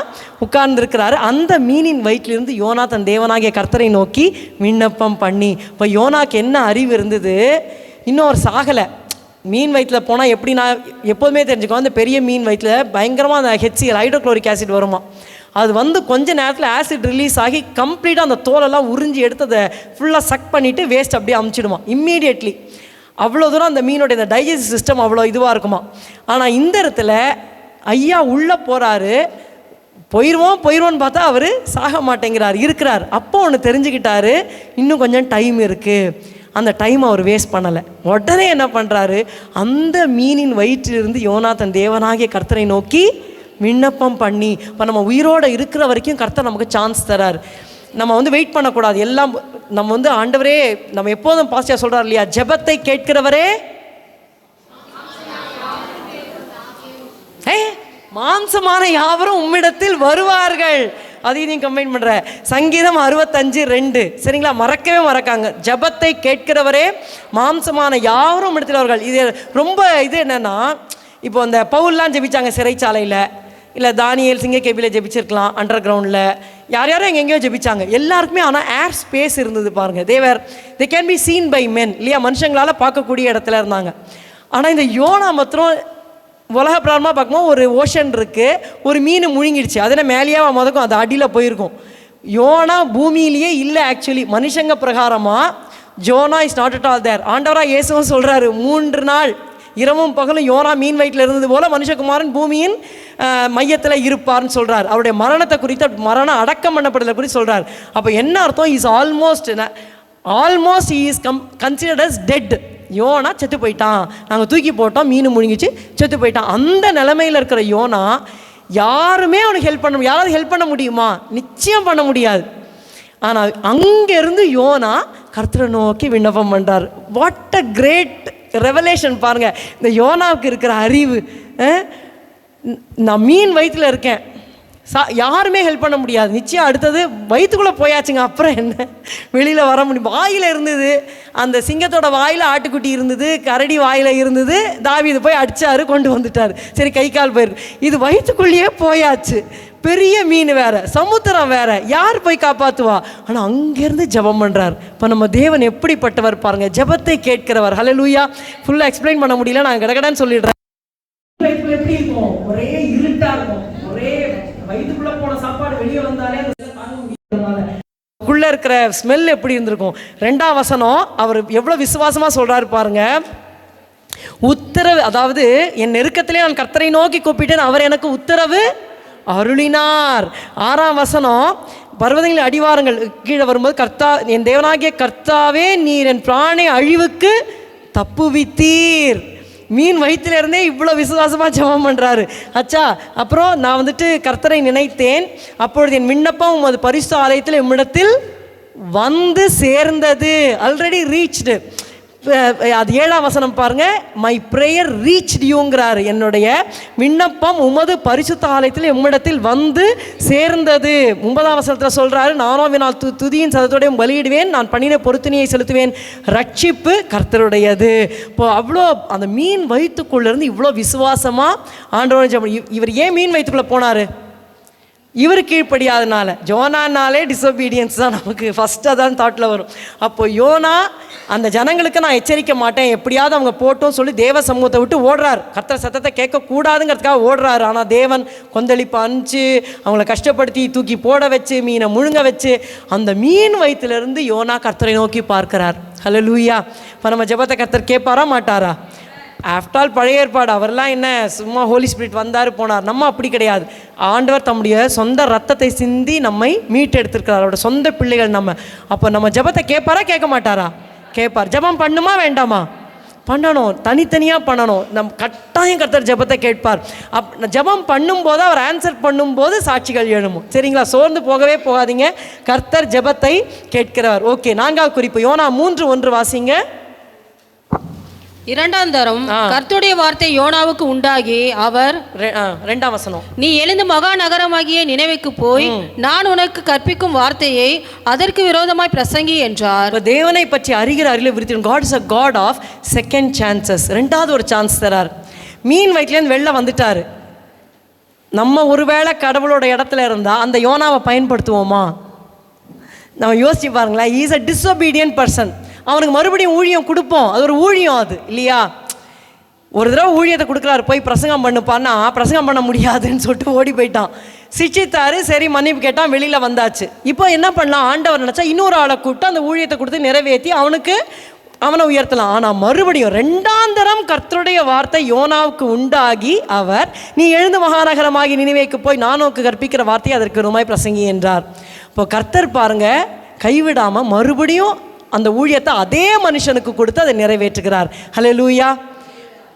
உட்கார்ந்துருக்கிறாரு. அந்த மீனின் வயிற்றிலிருந்து யோனா தன் தேவனாகிய கர்த்தரை நோக்கி விண்ணப்பம் பண்ணி. இப்போ யோனாக்கு என்ன அறிவு இருந்தது? இன்னும் ஒரு சாகலை. மீன் வயிற்றில் போனால் எப்படி, நான் எப்போதுமே தெரிஞ்சுக்கோ, அந்த பெரிய மீன் வயிற்றில் பயங்கரமாக அந்த HCl ஹைட்ரோக்ளோரிக் ஆசிட் வருமா. அது கொஞ்ச நேரத்தில் ஆசிட் ரிலீஸ் ஆகி கம்ப்ளீட்டாக அந்த தோலெல்லாம் உறிஞ்சி எடுத்து அதை ஃபுல்லாக சக் பண்ணிவிட்டு வேஸ்ட் அப்படியே அமுச்சிடுமா இம்மீடியட்லி. அவ்வளோ தூரம் அந்த மீனோடைய இந்த டைஜஸ்டிவ் சிஸ்டம் அவ்வளோ இதுவாக இருக்குமா. ஆனால் இந்த இடத்துல ஐயா உள்ளே போகிறாரு, போயிடுவோன்னு பார்த்தா அவர் சாக மாட்டேங்கிறார், இருக்கிறார். அப்போ ஒன்று தெரிஞ்சுக்கிட்டாரு, இன்னும் கொஞ்சம் டைம் இருக்குது. அந்த டைம் அவர் வேஸ்ட் பண்ணலை. உடனே என்ன பண்ணுறாரு? அந்த மீனின் வயிற்றிலிருந்து யோனா தன் தேவனாகிய கர்த்தரை நோக்கி விண்ணப்பம் பண்ணி. இப்போ நம்ம உயிரோடு இருக்கிற வரைக்கும் கர்த்தர் நமக்கு சான்ஸ் தரார். நம்ம வெயிட் பண்ணக்கூடாது. எல்லாம் நம்ம ஆண்டவரே, நம்ம எப்போதும் பாஸ்டர் சொல்கிறார் இல்லையா, ஜெபத்தை கேட்கிறவரே மாம்சமான யாவரும் உம்மிடத்தில் வருவார்கள். அதையும் நீ கம்பைன் பண்ணுற. சங்கீதம் 65:2. சரிங்களா? மறக்காங்க. ஜபத்தை கேட்கிறவரே மாம்சமான யாவரும் இடத்துல வருவார்கள். இது ரொம்ப என்னென்னா, இப்போ அந்த பவுல்லாம் ஜெபிச்சாங்க சிறைச்சாலையில், இல்லை தானியேல் சிங்கக்கேபியில் ஜெபிச்சிருக்கலாம், அண்டர் கிரவுண்டில், யாரும் எங்கெங்கேயோ ஜெபிச்சாங்க எல்லாருக்குமே. ஆனால் ஏர் ஸ்பேஸ் இருந்தது பாருங்கள். They can be seen by men இல்லையா, மனுஷங்களால் பார்க்கக்கூடிய இடத்துல இருந்தாங்க. ஆனால் இந்த யோனா மாத்திரம் உலக பிராரமாக பார்க்கும்போது ஒரு ஓஷன் இருக்குது, ஒரு மீன் முழுங்கிடுச்சு, அதில் மேலேயே முதக்கும் அது அடியில் போயிருக்கும். யோனா பூமியிலேயே இல்லை. ஆக்சுவலி மனுஷங்க பிரகாரமாக ஜோனா இஸ் நாட் அட் ஆல் தேர். ஆண்டவராக இயேசுவும் சொல்கிறாரு, 3 நாள் இரவும் பகலும் யோனா மீன் வயிற்றில் இருந்தது போல மனுஷகுமாரன் பூமியின் மையத்தில் இருப்பார்னு சொல்கிறார். அவருடைய மரணத்தை குறித்து, மரணம் அடக்கம் பண்ணப்படுதலை குறித்து சொல்கிறார். அப்போ என்ன அர்த்தம்? Is almost is considered as dead. யோனா செத்து போயிட்டான், நாங்கள் தூக்கி போட்டோம், மீன் முழுங்கிச்சு, செத்து போயிட்டான். அந்த நிலைமையில் இருக்கிற யோனா யாருமே அவனுக்கு ஹெல்ப் பண்ண முடியும். யாராவது ஹெல்ப் பண்ண முடியுமா? நிச்சயம் பண்ண முடியாது. ஆனால் அங்கேருந்து யோனா கர்த்தரை நோக்கி விண்ணப்பம் பண்ணுறார். வாட் அ கிரேட் ரெவலேஷன் பாருங்கள். இந்த யோனாவுக்கு இருக்கிற அறிவு. நான் மீன் வயிற்றில் இருக்கேன், யாருமே ஹெல்ப் பண்ண முடியாது. நிச்சயம் அடுத்தது வயிற்றுக்குள்ளே போயாச்சுங்க, அப்புறம் என்ன, வெளியில் வர முடியும். வாயில் இருந்தது, அந்த சிங்கத்தோட வாயில் ஆட்டுக்குட்டி இருந்தது, கரடி வாயில் இருந்தது. தாவீது போய் அடித்தார், கொண்டு வந்துட்டார். சரி, கை கால் போயிருக்கு. இது வயிற்றுக்குள்ளேயே போயாச்சு. பெரிய மீன் வேற, சமுத்திரம் வேற, யார் போய் காப்பாற்றுவா? ஆனால் அங்கேருந்து ஜெபம் பண்ணுறார். இப்போ நம்ம தேவன் எப்படிப்பட்டவர் பாருங்க, ஜெபத்தை கேட்கிறவர். ஹல்லேலூயா. ஃபுல்லாக எக்ஸ்பிளைன் பண்ண முடியல, நான் கடகடன்னு சொல்லிடுறேன். எப்படி இருக்கும்? ஒரே இருட்டா இருக்கும், ஒரே வயிற்றுக்குள்ள போன சாப்பாடு வெளியே வந்தாலே உள்ள இருக்கிற ஸ்மெல் எப்படி இருந்திருக்கும். 2ஆம் வசனம் அவர் எவ்வளவு விசுவாசமா சொல்றாரு பாருங்க. உத்தரவு, அதாவது என் நெருக்கத்திலே நான் கர்த்தரை நோக்கி கூப்பிட்டேன், அவர் எனக்கு உத்தரவு அருளினார். 6ஆம் வசனம், பர்வதங்களின் அடிவாரங்கள் கீழே வரும்போது, கர்த்தா என் தேவனாகிய கர்த்தாவே, நீர் என் பிராணை அழிவுக்கு தப்புவித்தீர். மீன் வயிற்றுல இருந்தே இவ்வளோ விசுவாசமாக ஜெபம் பண்ணுறாரு. அச்சா, அப்புறம் நான் கர்த்தரை நினைத்தேன், அப்பொழுது என் விண்ணப்பம் உமது பரிசுத்த ஆலயத்தில் உம்மிடத்தில் வந்து சேர்ந்தது. Already reached. அது 7ஆம் வசனம் பாருங்க, மை ப்ரேயர் ரீச்டு யூங்கிறாரு. என்னுடைய விண்ணப்பம் உமது பரிசுத்த ஆலயத்தில் உம்மிடத்தில் வந்து சேர்ந்தது. 9ஆம் வசனத்தில் சொல்கிறாரு, நானோவினால் துதியின் சதத்தோடையும் பலியிடுவேன், நான் பண்ணின பொருத்தனையை செலுத்துவேன், ரட்சிப்பு கர்த்தருடையது. இப்போ அவ்வளோ அந்த மீன் வயிற்றுக்குள்ளேருந்து இவ்வளோ விசுவாசமாக ஆண்டவரை. இவர் ஏன் மீன் வயிற்றுக்குள்ளே போனார்? இவர் கீழ்ப்படியாதனால. யோனானாலே டிசோபீடியன்ஸ் தான் நமக்கு ஃபஸ்ட்டாக தான் தாட்டில் வரும். அப்போ யோனா அந்த ஜனங்களுக்கு நான் எச்சரிக்க மாட்டேன், எப்படியாவது அவங்க போட்டோம் சொல்லி தேவ சமூகத்தை விட்டு ஓடுறார். கர்த்தர் சத்தத்தை கேட்கக்கூடாதுங்கிறதுக்காக ஓடுறாரு. ஆனால் தேவன் கொந்தளிப்பு அனுப்பிச்சு அவங்கள கஷ்டப்படுத்தி தூக்கி போட வச்சு மீனை முழுங்க வச்சு அந்த மீன் வயிற்றுலேருந்து யோனா கர்த்தரை நோக்கி பார்க்கிறார். ஹல்லேலூயா. இப்போ நம்ம ஜெபத்தை கர்த்தர் கேட்பாரா மாட்டாரா? ஆஃப்டர் ஆல் பழைய ஏற்பாடு, அவரெல்லாம் என்ன சும்மா ஹோலி ஸ்பிரிட் வந்தார் போனார். நம்ம அப்படி கிடையாது. ஆண்டவர் தம்முடைய சொந்த ரத்தத்தை சிந்தி நம்மை மீட்டெடுத்திருக்கிறார். அவரோட சொந்த பிள்ளைகள் நம்ம. அப்போ நம்ம ஜெபத்தை கேட்பாரா கேட்க மாட்டாரா? கேட்பார். ஜெபம் பண்ணுமா வேண்டாமா? பண்ணணும். தனித்தனியாக பண்ணணும். கட்டாயம் கர்த்தர் ஜெபத்தை கேட்பார். ஜெபம் பண்ணும்போது அவர் ஆன்சர் பண்ணும்போது சாட்சிகள் எழுமும். சரிங்களா? சோர்ந்து போகவே போகாதீங்க. கர்த்தர் ஜெபத்தை கேட்கிறவர். ஓகே, 4வது குறிப்பு யோனா 3:1 வாசிங்க. 2ஆம் தரம் கர்த்தருடைய வார்த்தை யோனாவுக்கு உண்டாகி அவர் 2ஆம் வசனம், நீ எழுந்து மகா நகரமாகிய நினைவுக்கு போய் நான் உனக்கு கற்பிக்கும் வார்த்தையை அதற்கு விரோதமாய் பிரசங்கி என்றார். தேவனை பற்றி அறிகிற அறிவில் விருத்தியும். God is a God of second chances. 2வது ஒரு சான்ஸ் தரார். மீன் வயிற்றுலேருந்து வெளில வந்துட்டார். நம்ம ஒருவேளை கடவுளோட இடத்துல இருந்தால் அந்த யோனாவை பயன்படுத்துவோமா? நம்ம யோசிச்சு பாருங்களேன். He is a disobedient person. அவனுக்கு மறுபடியும் ஊழியம் கொடுப்போம். அது ஒரு ஊழியம், அது இல்லையா? ஒரு தடவை ஊழியத்தை கொடுக்குறாரு, போய் பிரசங்கம் பண்ணுப்பான்னா பிரசங்கம் பண்ண முடியாதுன்னு சொல்லிட்டு ஓடி போயிட்டான். சிச்சித்தாரு, சரி மன்னிப்பு கேட்டான், வெளியில் வந்தாச்சு. இப்போ என்ன பண்ணலாம்? ஆண்டவர் நினச்சா இன்னொரு ஆளை கூப்பிட்டு அந்த ஊழியத்தை கொடுத்து நிறைவேற்றி அவனை உயர்த்தலாம். ஆனால் மறுபடியும் 2ஆம் தரம் கர்த்தருடைய வார்த்தை யோனாவுக்கு உண்டாகி அவர் நீ எழுந்து மகாநகரமாகி நினைவேக்கு போய் நான் உனக்கு கற்பிக்கிற வார்த்தையை அதற்கு விரோதமாய் பிரசங்கி என்றார். இப்போ கர்த்தர் பாருங்க கைவிடாமல் மறுபடியும் அந்த ஊழியத்தை அதே மனுஷனுக்கு கொடுத்து அதை நிறைவேற்றுகிறார். ஹல்லேலூயா.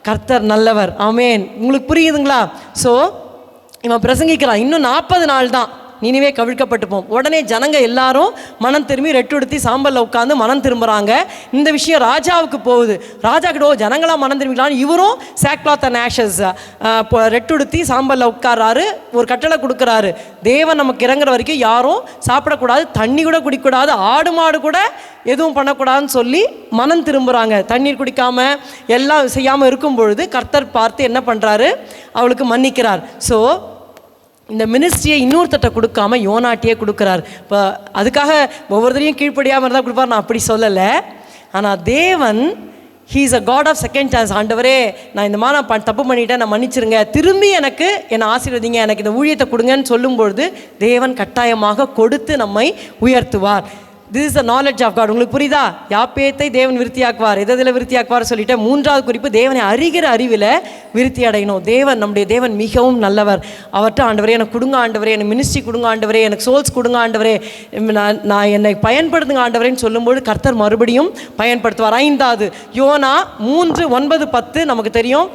கர்த்தர் நல்லவர். ஆமேன். உங்களுக்கு புரியுதுங்களா? ஸோ இவன் பிரசங்கிக்கிறான். இன்னும் 40 நாள் தான் நினைவே கவிழ்க்கப்பட்டுப்போம். உடனே ஜனங்க எல்லாரும் மனம் திரும்பி ரெட்டுடுத்தி சாம்பலில் உட்காந்து மனம் திரும்புகிறாங்க. இந்த விஷயம் ராஜாவுக்கு போகுது. ராஜா கிட்ட ஜனங்களாம் மனம் திரும்பிக்கலான்னு இவரும் சாக்லாத் அண்ட் ஆஷஸ் ரெட்டுடுத்தி சாம்பலில் உட்கார்றாரு. ஒரு கட்டளை கொடுக்குறாரு, தேவன் நமக்கு இறங்குற வரைக்கும் யாரும் சாப்பிடக்கூடாது, தண்ணி கூட குடிக்கக்கூடாது, ஆடு மாடு கூட எதுவும் பண்ணக்கூடாதுன்னு சொல்லி மனம் திரும்புகிறாங்க. தண்ணீர் குடிக்காமல் எல்லாம் செய்யாமல் இருக்கும் பொழுது கர்த்தர் பார்த்து என்ன பண்ணுறாரு? அவளுக்கு மன்னிக்கிறார். ஸோ இந்த மினிஸ்ட்ரியை இன்னொருத்தட்ட கொடுக்காம யோனாட்டியே கொடுக்குறார். இப்போ அதுக்காக ஒவ்வொருத்தரையும் கீழ்ப்படியாமல் இருந்தால் கொடுப்பார், நான் அப்படி சொல்லலை. ஆனால் தேவன் he is a God of second chance. ஆண்டவரே, நான் இந்த மாதிரி நான் தப்பு பண்ணிட்டேன், நான் மன்னிச்சிருங்க, திரும்பி எனக்கு என்னை ஆசீர்வதிங்க, எனக்கு இந்த ஊழியத்தை கொடுங்கன்னு சொல்லும்பொழுது தேவன் கட்டாயமாக கொடுத்து நம்மை உயர்த்துவார். This is the knowledge of God. உங்களுக்கு புரியுதா? யாப்பேத்தை தேவன் விருத்தியாக்குவார். எதில் விருத்தியாக்குவார் சொல்லிட்டு 3வது குறிப்பு தேவனை அறிகிற அறிவில் விருத்தி அடையணும். நம்முடைய தேவன் மிகவும் நல்லவர். அவர்கிட்ட ஆண்டவரே எனக்கு கொடுங்க, ஆண்டவரே எனக்கு மினிஸ்ட்ரி கொடுங்க, ஆண்டவரே எனக்கு சோல்ஸ் கொடுங்க, ஆண்டவரே நான் என்னை பயன்படுத்துங்க ஆண்டவரேன்னு சொல்லும்போது கர்த்தர் மறுபடியும் பயன்படுத்துவார். 5வது யோனா 3:9-10 நமக்கு தெரியும்.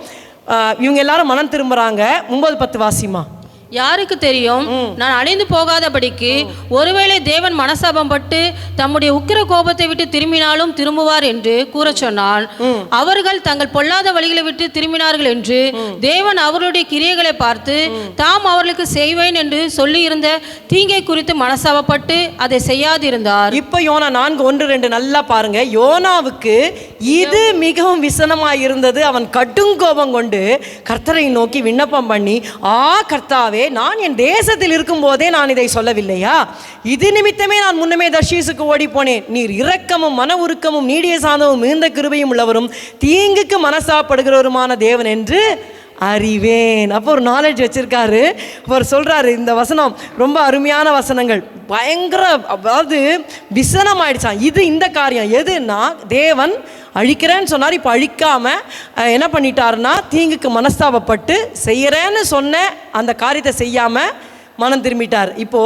இவங்க எல்லாரும் மனம் திரும்புகிறாங்க. 9-10 வாசிமா. யாருக்கு தெரியும், நான் அழிந்து போகாதபடிக்கு ஒருவேளை தேவன் மனசாபம் பட்டு தம்முடைய உக்கிர கோபத்தை விட்டு திரும்பினாலும் திரும்புவார் என்று கூற சொன்னான். அவர்கள் தங்கள் பொல்லாத வழிகளை விட்டு திரும்பினார்கள் என்று தேவன் அவர்களுடைய கிரியைகளை பார்த்து தாம் அவர்களுக்கு செய்வேன் என்று சொல்லி இருந்த தீங்கை குறித்து மனசாபப்பட்டு அதை செய்யாதிருந்தார். இப்ப யோனா 4:1-2 நல்லா பாருங்க. யோனாவுக்கு இது மிகவும் விசனமாய் இருந்தது. அவன் கடுங்கோபம் கொண்டு கர்த்தரை நோக்கி விண்ணப்பம் பண்ணி, கர்த்தாவே, நான் என் தேசத்தில் இருக்கும் போதே நான் இதை சொல்லவில்லையா? இது நிமித்தமே நான் முன்னமே தர்ஷீசுக்கு ஓடி போனேன். நீர் இரக்கமும் மன உருக்கமும் நீடிய சாந்தமும் மிகுந்த கிருபையும் உள்ளவரும் தீங்குக்கு மனசாப்படுகிறவருமான தேவன் என்று அறிவேன். அப்போ ஒரு நாலேஜ் வச்சிருக்காரு. அவர் சொல்றாரு, இந்த வசனம் ரொம்ப அருமையான வசனங்கள், பயங்கர, அதாவது விசனம் ஆயிடுச்சான். இந்த காரியம் எதுன்னா, தேவன் அழிக்கிறேன்னு சொன்னார், இப்போ அழிக்காம என்ன பண்ணிட்டாருன்னா தீங்குக்கு மனஸ்தாபப்பட்டு செய்யறேன்னு சொன்ன அந்த காரியத்தை செய்யாம மனம் திரும்பிட்டார். இப்போ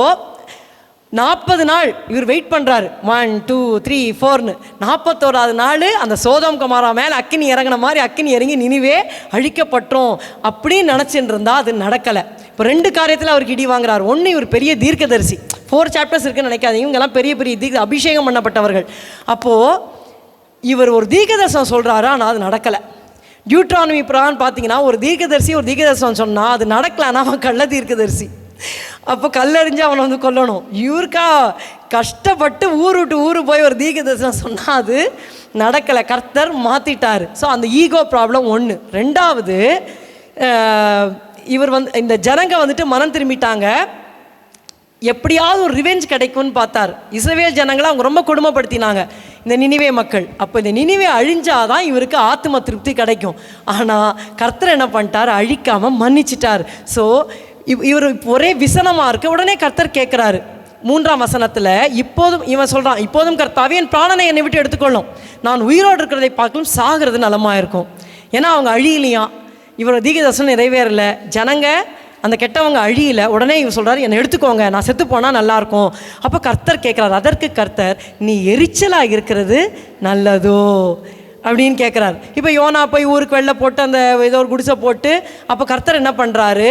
40 நாள் இவர் வெயிட் பண்ணுறாரு. 1 2 3 4ன்னு 41வது நாள் அந்த சோதோம் கொமோரா மேலே அக்கினி இறங்கின மாதிரி அக்கினி இறங்கி நினிவே அழிக்கப்பட்டோம் அப்படின்னு நினச்சிட்டு இருந்தால் அது நடக்கலை. இப்போ 2 காரியத்தில் அவருக்கு இடி வாங்குறாரு. ஒன்று, இவர் பெரிய தீர்க்கதரிசி. 4 சாப்டர்ஸ் இருக்குன்னு நினைக்காதீங்க. இவங்கெல்லாம் பெரிய பெரிய அபிஷேகம் பண்ணப்பட்டவர்கள். அப்போது இவர் ஒரு தீர்க்கதரிசனம் சொல்கிறாரு, ஆனால் அது நடக்கலை. டியூட்ரானமி பிரகாரம் பார்த்தீங்கன்னா ஒரு தீர்க்கதரிசனம் சொன்னால் அது நடக்கலைன்னா அவன் கள்ள தீர்க்கதரிசி. அப்போ கல்லறிஞ்சு அவனை வந்து கொல்லணும். இவருக்கா கஷ்டப்பட்டு ஊர் விட்டு ஊர் போய் ஒரு தீர்க்கதரிசனம் சொன்னால் அது நடக்கலை. கர்த்தர் மாற்றிட்டார். ஸோ அந்த ஈகோ ப்ராப்ளம் 1. 2வது, இவர் வந்து இந்த ஜனங்க வந்துட்டு மனம் திரும்பிட்டாங்க. எப்படியாவது ஒரு ரிவெஞ்ச் கிடைக்கும்னு பார்த்தார். இஸ்ரவேல் ஜனங்களை அவங்க ரொம்ப கொடுமைப்படுத்தினாங்க, இந்த நினிவே மக்கள். அப்போ இந்த நினிவே அழிஞ்சாதான் இவருக்கு ஆத்ம திருப்தி கிடைக்கும். ஆனால் கர்த்தர் என்ன பண்ணிட்டார், அழிக்காமல் மன்னிச்சிட்டார். ஸோ இவர் ஒரே விசனமாக இருக்க உடனே கர்த்தர் கேட்குறாரு 3ஆம் வசனத்தில், இப்போதும் இவன் சொல்கிறான், இப்போதும் கர்த்தாவே என் பிராணனை என்னை விட்டு எடுத்துக்கொள்ளும், நான் உயிரோடு இருக்கிறதை பார்க்கலும் சாகிறது நலமாக இருக்கும். ஏன்னா அவங்க அழியலையாம், இவரோட தீர்க்கதரிசனம் நிறைவேறலை, ஜனங்க அந்த கெட்டவங்க அழியல. உடனே இவர் சொல்கிறார், என்னை எடுத்துக்கோங்க, நான் செத்து போனால் நல்லாயிருக்கும். அப்போ கர்த்தர் கேட்குறாரு, அதற்கு கர்த்தர், நீ எரிச்சலாக இருக்கிறது நல்லதோ அப்படின்னு கேட்குறாரு. இப்போ யோனா போய் ஊருக்கு வெளில போட்டு அந்த ஏதோ ஒரு குடிசை போட்டு, அப்போ கர்த்தர் என்ன பண்ணுறாரு,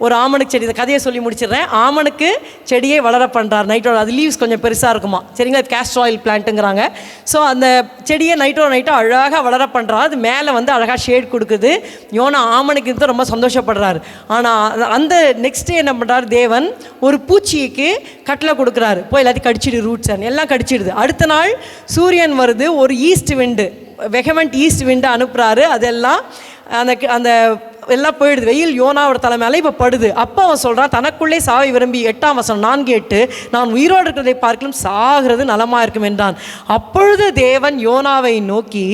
ஒரு ஆமணுக்கு செடி, இந்த கதையை சொல்லி முடிச்சிடுறேன். ஆமணுக்கு செடியை வளர பண்ணுறாரு நைட்டோட. அது லீவ்ஸ் கொஞ்சம் பெருசாக இருக்குமா, சரிங்களா, கேஸ்டர் ஆயில் பிளான்ட்டுங்கிறாங்க. ஸோ அந்த செடியை நைட்டோ அழகாக வளர பண்ணுறாரு. அது மேலே வந்து அழகாக ஷேட் கொடுக்குது. யோனா ஆமணுக்கு இருந்து ரொம்ப சந்தோஷப்படுறாரு. ஆனால் அந்த நெக்ஸ்ட் டே என்ன பண்ணுறாரு, தேவன் ஒரு பூச்சிக்கு கட்டளை கொடுக்குறாரு, போய் எல்லாத்தையும் கடிச்சிடு, ரூட்ஸ் எல்லாம் கடிச்சிடுது. அடுத்த நாள் சூரியன் வருது, ஒரு ஈஸ்ட் விண்டு, வெகமெண்ட் ஈஸ்ட் விண்டு அனுப்புகிறாரு. அதெல்லாம் அந்த எல்லாம் போயிடுது. வெயில் யோனாவோட தலைமையில இப்போ படுது. அப்போ அவன் சொல்கிறான், தனக்குள்ளே சாவை விரும்பி 8ஆம் வசனம் 4:8, நான் உயிரோடு இருக்கிறதை பார்க்கலும் சாகிறது நலமாக இருக்கும் என்றான். அப்பொழுது தேவன் யோனாவை நோக்கி,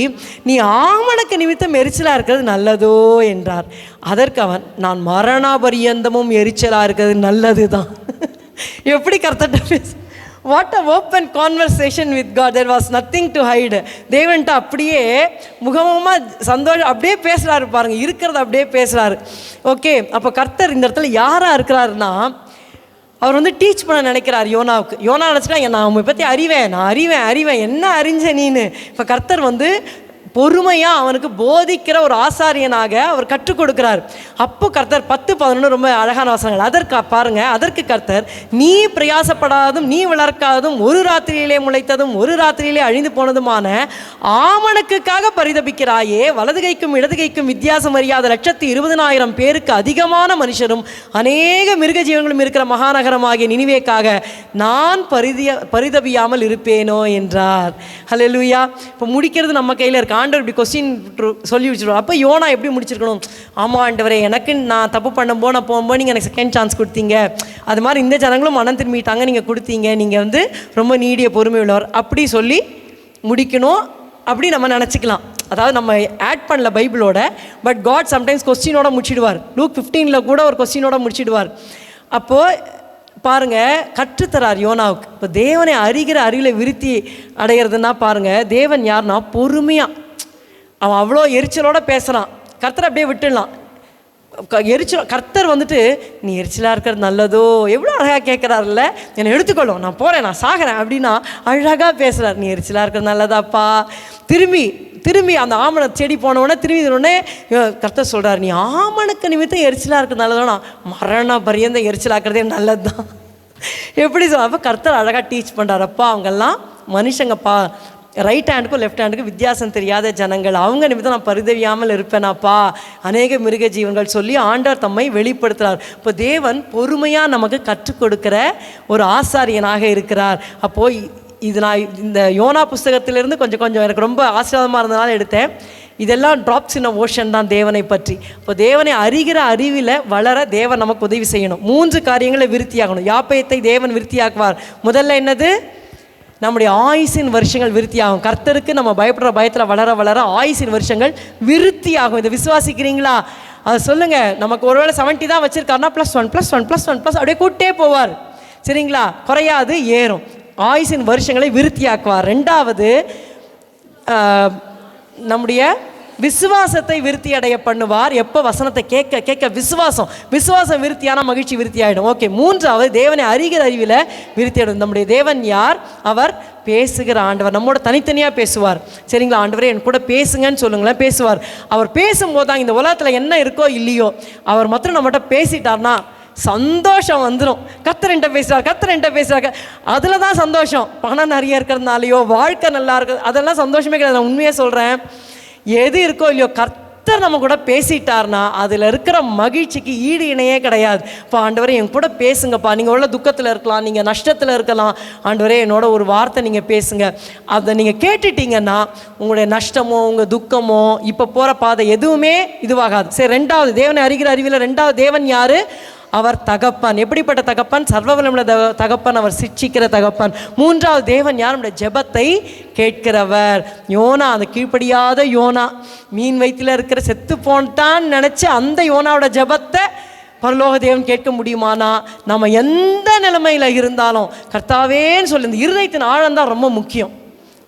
நீ ஆமணக்கு நிமித்தம் எரிச்சலாக இருக்கிறது நல்லதோ என்றார். அதற்கு அவன், நான் மரண பரியந்தமும் எரிச்சலாக இருக்கிறது நல்லது தான். எப்படி கர்த்தர்ட்ட பேச, what a open conversation with God, there was nothing to hide. தேவன்ட்டு அப்படியே முகமுகமாக சந்தோஷம் அப்படியே பேசுகிறாரு பாருங்க, இருக்கிறத அப்படியே பேசுகிறாரு. ஓகே, அப்போ கர்த்தர் இந்த இடத்துல யாராக இருக்கிறாருன்னா, அவர் வந்து டீச் பண்ண நினைக்கிறார் யோனாவுக்கு. யோனா நினச்சினா, நான் உண்மை பற்றி அறிவேன், என்ன அறிஞ்ச நீனு. இப்போ கர்த்தர் வந்து பொறுமையாக அவனுக்கு போதிக்கிற ஒரு ஆசாரியனாக அவர் கற்றுக் கொடுக்கிறார். அப்போ கர்த்தர் 10-11 ரொம்ப அழகான வசனங்கள். அதற்கு கர்த்தர், நீ பிரயாசப்படாததும் நீ வளர்க்காததும் ஒரு ராத்திரியிலே முளைத்ததும் ஒரு ராத்திரியிலே அழிந்து போனதுமான ஆமணக்குக்காக பரிதபிக்கிறாயே, வலது கைக்கும் இடது கைக்கும் வித்தியாசம் அறியாத 120,000 பேருக்கு அதிகமான மனுஷரும் அநேக மிருக ஜீவங்களும் இருக்கிற மகாநகரமாகிய நினிவேக்காக நான் பரிதபியாமல் இருப்பேனோ என்றார். ஹல்லேலூயா. இப்போ முடிக்கிறது நம்ம கையில் இருக்கு. ஆண்டவர் இப்படி கொஸ்டின் சொல்லி வச்சுருவோம். அப்போ யோனா எப்படி முடிச்சிருக்கணும், ஆமாம் ஆண்டவரே, எனக்கு நான் தப்பு போகும்போது நீங்கள் எனக்கு செகண்ட் சான்ஸ் கொடுத்தீங்க, அது மாதிரி இந்த ஜனங்களும் மனம் திரும்பிட்டாங்க, நீங்கள் கொடுத்தீங்க, நீங்கள் வந்து ரொம்ப நீடிய பொறுமை உள்ளவர், அப்படி சொல்லி முடிக்கணும். அப்படி நம்ம நினச்சிக்கலாம். அதாவது நம்ம ஆட் பண்ணல பைபிளோட, பட் காட் சம்டைம்ஸ் கொஸ்டினோட முடிச்சிடுவார். லூக் 15 கூட ஒரு கொஸ்டினோட முடிச்சிடுவார். அப்போது பாருங்கள், கற்றுத்தரார் யோனாவுக்கு. இப்போ தேவனை அறிகிற அறிவில் விருத்தி அடைகிறதுனா பாருங்கள், தேவன் யாருன்னா பொறுமையாக, அவன் அவ்வளோ எரிச்சலோடு பேசுகிறான், கர்த்தர் அப்படியே விட்டுடலாம். கர்த்தர் வந்துட்டு, நீ எரிச்சலாக இருக்கிறது நல்லதோ, எவ்வளோ அழகாக கேட்குறாருல்ல, என்னை எடுத்துக்கொள்ளும், நான் போகிறேன், நான் சாகிறேன் அப்படின்னா அழகாக பேசுகிறார். நீ எரிச்சலாக இருக்கிறது நல்லதாப்பா. திரும்பி அந்த ஆமண செடி போனவுடனே திரும்பி கர்த்தர் சொல்கிறார், நீ ஆமணக்கு நிமித்தம் எரிச்சலாக இருக்கிறது நல்லதோனா மரண பரியந்த எரிச்சலாக்கிறதே நல்லது தான். எப்படி சொல்ல, அப்போ கர்த்தர் அழகாக டீச் பண்ணுறாரப்பா. அவங்கெல்லாம் மனுஷங்கப்பா, ரைட் ஹேண்டுக்கும் லெஃப்ட் ஹேண்டுக்கும் வித்தியாசம் தெரியாத ஜனங்கள், அவங்க நிமித்தம் நான் பரிதவியாமல் இருப்பேனாப்பா, அநேக மிருக ஜீவன்கள் சொல்லி ஆண்டவர் தம்மை வெளிப்படுத்துகிறார். இப்போ தேவன் பொறுமையாக நமக்கு கற்றுக் கொடுக்கிற ஒரு ஆசாரியனாக இருக்கிறார். அப்போது இது நான் இந்த யோனா புஸ்தகத்திலிருந்து கொஞ்சம் எனக்கு ரொம்ப ஆசீர்வாதமாக இருந்ததுனால எடுத்தேன். இதெல்லாம் ட்ராப்ஸ் இன் ஓஷன் தான் தேவனை பற்றி. இப்போ தேவனை அறிகிற அறிவில் வளர தேவன் நமக்கு உதவி செய்யணும். 3 காரியங்களை விருத்தியாகணும். யாப்பேத்தை தேவன் விருத்தியாக்குவார். முதல்ல என்னது, நம்முடைய ஆயுசின் வருஷங்கள் விருத்தியாகும். கர்த்தருக்கு நம்ம பயப்படுற பயத்தில் வளர ஆயுசின் வருஷங்கள் விருத்தியாகும். இதை விசுவாசிக்கிறீங்களா? அதை சொல்லுங்கள். நமக்கு ஒருவேளை 70 தான் வச்சுருக்காருன்னா +1 அப்படியே கூட்டே போவார். சரிங்களா? குறையாது, ஏறும். ஆயுசின் வருஷங்களை விருத்தியாக்குவார். 2வது, நம்முடைய விசுவாசத்தை விருத்தி அடைய பண்ணுவார். எப்போ வசனத்தை கேட்க விசுவாசம் விருத்தியான மகிழ்ச்சி விருத்தி ஆகிடும். ஓகே. 3வது, தேவனை அறிகிற அறிவில் விருத்தி ஆகிடும். நம்முடைய தேவன் யார்? அவர் பேசுகிற ஆண்டவர். நம்மோட தனித்தனியாக பேசுவார். சரிங்களா? ஆண்டவரே என் கூட பேசுங்கன்னு சொல்லுங்களேன், பேசுவார். அவர் பேசும்போது தான் இந்த உலகத்தில் என்ன இருக்கோ இல்லையோ, அவர் மாத்திரம் நம்மகிட்ட பேசிட்டார்னா சந்தோஷம் வந்துடும். கர்த்தர் என்கிட்ட பேசுகிறார், அதில் தான் சந்தோஷம். பணம் நிறைய இருக்கிறதுனாலையோ, வாழ்க்கை நல்லா இருக்குது, அதெல்லாம் சந்தோஷமே கிடையாது. நான் உண்மையாக சொல்கிறேன், எது இருக்கோ இல்லையோ, கர்த்தர் நம்ம கூட பேசிட்டார்னா அதில் இருக்கிற மகிழ்ச்சிக்கு ஈடு இணையே கிடையாது. இப்போ ஆண்டவரே என் கூட பேசுங்கப்பா, நீங்கள் உள்ள துக்கத்தில் இருக்கலாம், நீங்கள் நஷ்டத்தில் இருக்கலாம், ஆண்டவரே என்னோட ஒரு வார்த்தை நீங்கள் பேசுங்க. அதை நீங்கள் கேட்டுட்டீங்கன்னா உங்களுடைய நஷ்டமோ உங்கள் துக்கமோ இப்போ போகிற பாதை எதுவுமே இதுவாகாது. சரி, 2வது, தேவனை அறிகிற அறிவில் 2வது தேவன் யார்? அவர் தகப்பன். எப்படிப்பட்ட தகப்பன்? சர்வவல்லமுள்ள தகப்பன். அவர் சிட்சிக்கிற தகப்பன். மூன்றாவது தேவன் யார்? நம்முடைய ஜெபத்தை கேட்கிறவர். யோனா, அந்த கீழ்ப்படியாத யோனா, மீன் வயிற்றில் இருக்கிற செத்து போன்ட்டான்னு நினச்சி அந்த யோனாவோட ஜெபத்தை பரலோக தேவன் கேட்க முடியுமானா? நம்ம எந்த நிலைமையில் இருந்தாலும் கர்த்தாவேன்னு சொல்லி, இந்த இருதயத்தின் ஆழம்தான் ரொம்ப முக்கியம்.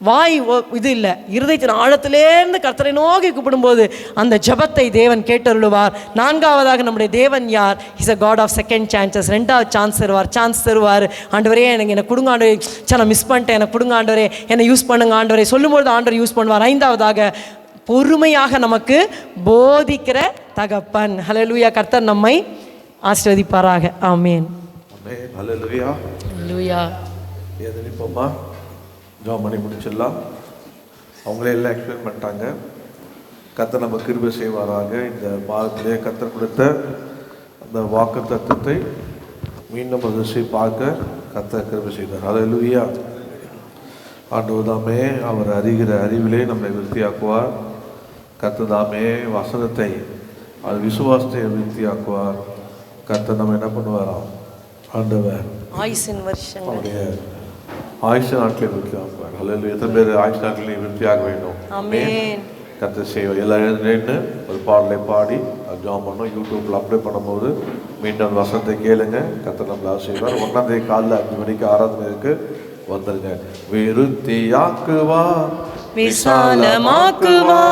வாய் இது இல்லை, இருதயத்தின் ஆழத்திலேருந்து கர்த்தரை நோக்கி கூப்பிடும்போது அந்த ஜெபத்தை தேவன் கேட்டருளுவார். நான்காவதாக நம்முடைய தேவன் யார்? Is a God of second chances. ரெண்டாவது சான்ஸ் தருவார். ஆண்டவரே எனக்கு கொடுங்க ஆண்டவரே, நான் மிஸ் பண்ணிட்டேன், எனக்கு கொடுங்க ஆண்டவரே, என்னை யூஸ் பண்ணுங்க ஆண்டவரே சொல்லும்போது ஆண்டவர் யூஸ் பண்ணுவார். ஐந்தாவதாக பொறுமையாக நமக்கு போதிக்கிற தகப்பன். ஹல்லேலூயா. கர்த்தர் நம்மை ஆசீர்வதிப்பாராக. ஆமென். ஹல்லேலூயா. ஹல்லேலூயா. எதிரிப்போமா ஜாம் பண்ணி முடிச்சிடலாம். அவங்களே எல்லாம் எக்ஸ்பிளைன் பண்ணிட்டாங்க. கர்த்தர் நம்ம கிருபை செய்வாராக. இந்த பாகத்திலே கர்த்தர் கொடுத்த அந்த வாக்கு தத்துவத்தை மீண்டும் அதை பார்க்க கர்த்தர் கிருபை செய்தார். ஹல்லேலூயா. ஆண்டவர் தாமே அவர் அறிகிற அறிவிலே நம்மை விருத்தியாக்குவார். கர்த்தர் தாமே வசனத்தை, அது விசுவாசத்தை விருத்தியாக்குவார். கர்த்தர் நம்ம என்ன பண்ணுவாராம்? ஆண்டவர் ஆயுசின் வருஷங்கள், அவருடைய ஆயுஷ நாட்களை விருத்தியாக்குவார். அல்லது எத்தனை பேர் ஆயுஷ நாட்களை விருத்தியாக வேண்டும்? ஆமென். கர்த்தர் செய்வார். எல்லாரும் நின்று ஒரு பாடலை பாடி அது ஜாம் பண்ணோம். யூடியூப்பில் அப்ளை பண்ணும்போது மீண்டும் வசனத்தை கேளுங்க. கர்த்தர் நம்மளை செய்வார். 1ஆம் தேதி காலையில் 5 மணிக்கு ஆராதனைக்கு வந்துருங்க. விருத்தியாக்குவார், விசாலமாக்குவார்,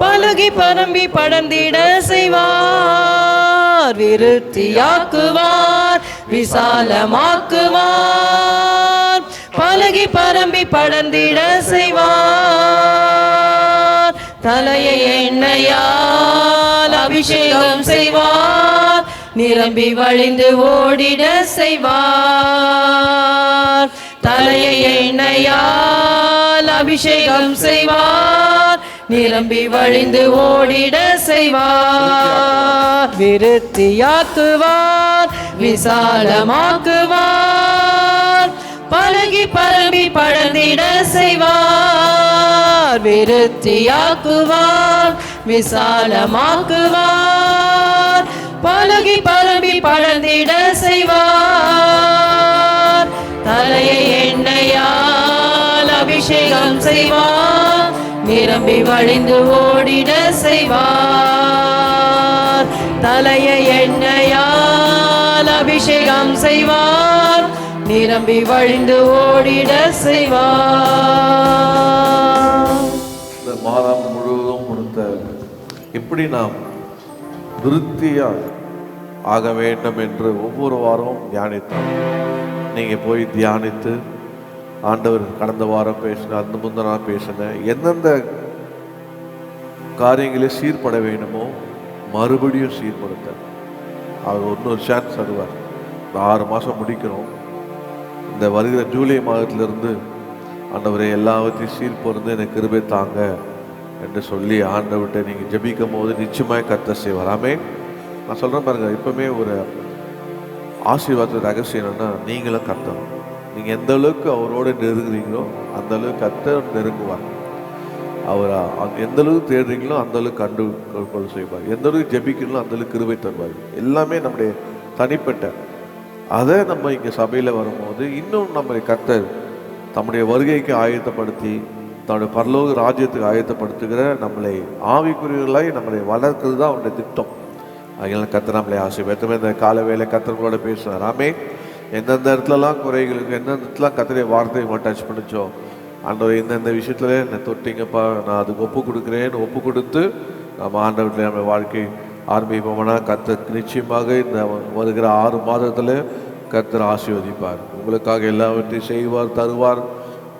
பலுகி பரம்பி படர்ந்திட செய்வார். விருத்தியாக்குவார், விசாலமாக்குவார், பலுகி பரம்பி படர்ந்திட செய்வார். தலையை எண்ணெயால் அபிஷேகம் செய்வார், நிரம்பி வழிந்து ஓடிட செய்வார். தலையை எண்ணெயால் அபிஷேகம் செய்வார், நிரம்பி வழிந்து ஓடிட செய்வார். விருத்தியாக்குவார், விசாலமாக்குவார், பலுகி பரம்பி படர்ந்திட செய்வார். விருத்தியாக்குவார், விசாலமாக்குவார், பலுகி பரம்பி படர்ந்திட செய்வார். தலையை எண்ணெயால் அபிஷேகம் செய்வார், நிரம்பி வழிந்து ஓடிட செய்வார். தலையை எண்ணெயால் அபிஷேகம் செய்வார், நிரம்பி வழிந்து ஓடிட செய்வார். இந்த மாதம் முழுவதும் கொடுத்த எப்படி நாம் விருத்தியாக ஆக வேண்டும் என்று ஒவ்வொரு வாரமும் தியானித்தோம். நீங்கள் போய் தியானித்து ஆண்டவர் கடந்த வாரம் பேசின, அந்த முந்தின நாள் பேசின எந்தெந்த காரியங்களை சீர்பட வேண்டுமோ மறுபடியும் சீர்படுத்த அவர் இன்னொரு சான்ஸ் தருவார். 6 மாதம் முடிக்கிறோம். இந்த வருகிற ஜூலை மாதத்திலிருந்து ஆண்டவரை எல்லாவற்றையும் சீர்பொருந்து எனக்கு கிருபை தாங்க என்று சொல்லி ஆண்டவர்கிட்ட நீங்கள் ஜெபிக்கும் போது நிச்சயமாக கர்த்தர் செய்வார். ஆமென். நான் சொல்கிறேன் பாருங்கள், இப்போவுமே ஒரு ஆசீர்வாத ரகசியம் என்னன்னா, நீங்களும் கர்த்தரும் நீங்கள் எந்த அளவுக்கு அவரோடு நெருங்குறீங்களோ அந்த அளவுக்கு கர்த்தர் நெருங்குவார். அவர் எந்த அளவுக்கு தேடுறீங்களோ அந்த அளவுக்கு கண்டு கொள் செய்வார். எந்த அளவுக்கு ஜெபிக்கிறீங்களோ அந்த அளவுக்கு கிருபை தருவார். எல்லாமே நம்முடைய தனிப்பட்ட அதை நம்ம இங்கே சபையில் வரும்போது இன்னும் நம்முடைய கர்த்தர் தம்முடைய வருகைக்கு ஆயத்தப்படுத்தி தன்னுடைய பரலோக ராஜ்யத்துக்கு ஆயத்தப்படுத்துகிற நம்மளை ஆவிக்குரியவர்களாய் நம்மளை வளர்க்கிறது தான் அவருடைய திட்டம். அதனால கர்த்தர் நம்மளை ஆசீர்வாதமே இந்த கால வேலை கர்த்தர்களோட பேசுகிறார். ஆமே. எந்தெந்த இடத்துலலாம் குறைகளுக்கு எந்தெந்த இடத்துல கர்த்தருடைய வார்த்தையை டச் பண்ணிச்சோ, ஆண்டவர் எந்தெந்த விஷயத்துல என்னை தொட்டிங்கப்பா, நான் அதுக்கு ஒப்பு கொடுக்குறேன்னு ஒப்பு கொடுத்து நம்ம ஆண்டவர்கிட்ட நம்ம வாழ்க்கை ஆரம்பிப்போம்னா கர்த்தர் நிச்சயமாக இந்த வருகிற 6 மாதத்தில் கர்த்தர் ஆசீர்வதிப்பார். உங்களுக்காக எல்லாவற்றையும் செய்வார், தருவார்.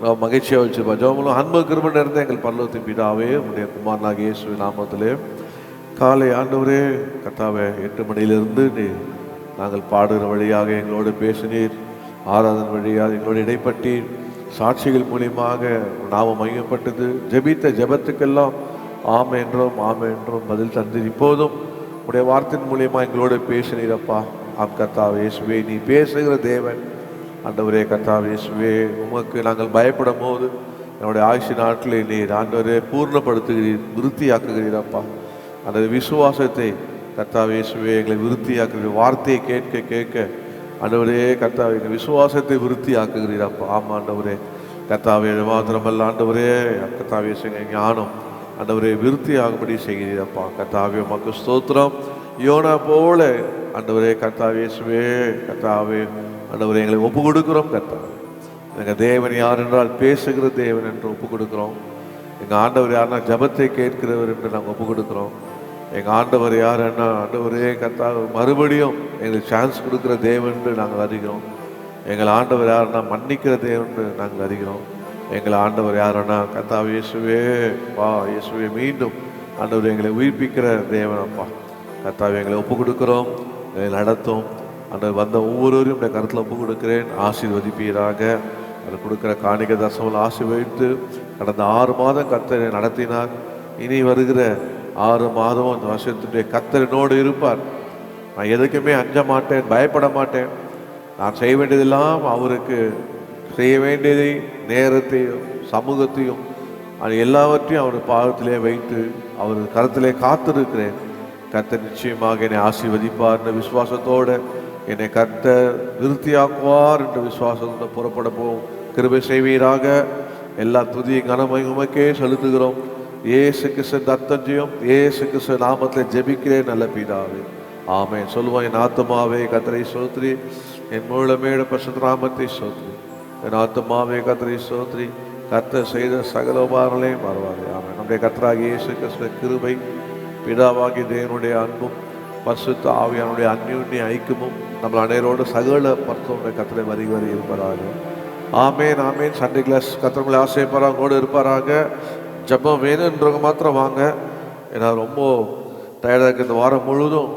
நான் மகிழ்ச்சியாக வச்சுருப்பார். ஜெபமும் அன்பு கிருபை நிறைந்த எங்கள் பரலோகத்தின் பிதாவே, உடைய குமாரனாகிய இயேசுவின் நாமத்திலே காலை ஆண்டவரே கர்த்தாவே 8 மணியிலிருந்து நாங்கள் பாடுகிற வழியாக எங்களோடு பேசினீர், ஆராதனை வழியாக எங்களோடு இடைப்பட்டீர், சாட்சிகள் மூலியமாக நாமம் மையப்பட்டது. ஜெபித்த ஜெபத்துக்கெல்லாம் ஆமை என்றும் பதில் தந்தீர். இப்போதும் உடைய வார்த்தையின் மூலியமாக எங்களோடு பேசினீரப்பா. கர்த்தாவே இயேசுவே, நீ பேசுகிற தேவன். ஆண்டவரே கர்த்தாவே இயேசுவே, உமக்கு நாங்கள் பயப்படும் போது என்னுடைய ஆயுஷ் நாட்களில் நீர் ஆண்டவரே பூர்ணப்படுத்துகிறீர், விருத்தியாக்குகிறீரப்பா. அந்த விசுவாசத்தை கர்த்தாவே இயேசுவே எங்களை விருத்தியாக்குகிற வார்த்தையை கேட்க கேட்க ஆண்டவரே கர்த்தாவே எங்கள் விசுவாசத்தை விருத்தியாக்குகிறீர் அப்பா. ஆமாம் ஆண்டவரே கர்த்தாவே மாத்திரமல்ல ஆண்டவரே கர்த்தாவே எங்கள் ஞானம் ஆண்டவரே விருத்தி ஆகும்படி செய்கிறீரப்பா. கர்த்தாவே உமக்கு ஸ்தோத்திரம். யோனா போல ஆண்டவரே கர்த்தாவே இயேசுவே கர்த்தாவே ஆண்டவரே எங்களை ஒப்பு கொடுக்குறோம். கர்த்தாவே எங்கள் தேவன் யார் என்றால் பேசுகிற தேவன் என்று ஒப்பு கொடுக்குறோம். எங்கள் ஆண்டவர் யாருன்னா ஜபத்தை கேட்கிறவர் என்று நாங்கள் ஒப்பு கொடுக்குறோம். எங்கள் ஆண்டவர் யாருன்னா ஆண்டவரே கர்த்தாவே மறுபடியும் எங்களுக்கு சான்ஸ் கொடுக்குற தேவன் என்று நாங்கள் அறிகிறோம். எங்கள் ஆண்டவர் யாருன்னா மன்னிக்கிற தேவன் என்று நாங்கள் அறிகிறோம். எங்கள் ஆண்டவர் யாருன்னா கர்த்தாவே இயேசுவே வா இயேசுவே மீண்டும் ஆண்டவர் எங்களை உயிர்ப்பிக்கிற தேவன் அப்பா. கர்த்தாவே எங்களை ஒப்பு கொடுக்குறோம். எங்களை நடத்தும் ஆண்டவர் வந்த ஒவ்வொருவரையும் இந்த கருத்தில் ஒப்பு கொடுக்கிறேன். ஆசீர்வதிப்பீராக. அவர் கொடுக்குற காணிக்க தசமில் ஆசீர்வதித்து கடந்த 6 மாதம் கர்த்தரை நடத்தினார். இனி வருகிற 6 மாதம் அந்த வருஷத்துடைய கர்த்தரினோடு இருப்பார். நான் எதுக்குமே அஞ்ச மாட்டேன், பயப்பட மாட்டேன். நான் செய்ய வேண்டியதெல்லாம் அவருக்கு செய்ய வேண்டியதை நேரத்தையும் சமூகத்தையும் அது எல்லாவற்றையும் அவர் பாதத்திலே வைத்து அவர் கருத்திலே காத்திருக்கிறேன். கர்த்தர் நிச்சயமாக என்னை ஆசீர்வதிப்பார் என்ற விசுவாசத்தோடு என்னை கர்த்தர் விருத்தியாக்குவார் என்ற விசுவாசத்தோடு புறப்பட போகும் கிருபை செய்வீராக. எல்லா துதியை கனமையும் உமக்கே செலுத்துகிறோம். இயேசு கிறிஸ்து ரத்தத்தையும் இயேசு கிறிஸ்து நாமத்தில் ஜெபிக்கிறேன் நல்ல பிதாவே, ஆமென். சொல்லுவோம். என் ஆத்துமாவே கர்த்தரை ஸ்தோத்திரி, என் முழுமையோட பரிசுத்த நாமத்தை ஸ்தோத்திரி. என் ஆத்துமாவே கர்த்தரை ஸ்தோத்திரி, கர்த்தர் செய்த சகல உபகாரங்களையும் மறவாதே. ஆமென். நம்முடைய கர்த்தராகிய இயேசு கிறிஸ்துவின் கிருபை, பிதாவாகிய தேவனுடைய அன்பும் பரிசுத்த ஆவியானுடைய அந்யோன்ய ஐக்கியமும் நம்ம அனைவரோடு சகல பரிசுத்த கர்த்தரை வரி இருப்பதாக. ஆமேன் ஆமேன். சண்டே கிளாஸ் கர்த்தர்களை ஆசைப்படுறவங்க கூட இருப்பாராக. ஜபம் வேணுன்றவங்க மாத்திரம் வாங்க. ஏன்னா ரொம்ப டயர்டாக இருக்குது இந்த வாரம் முழுதும்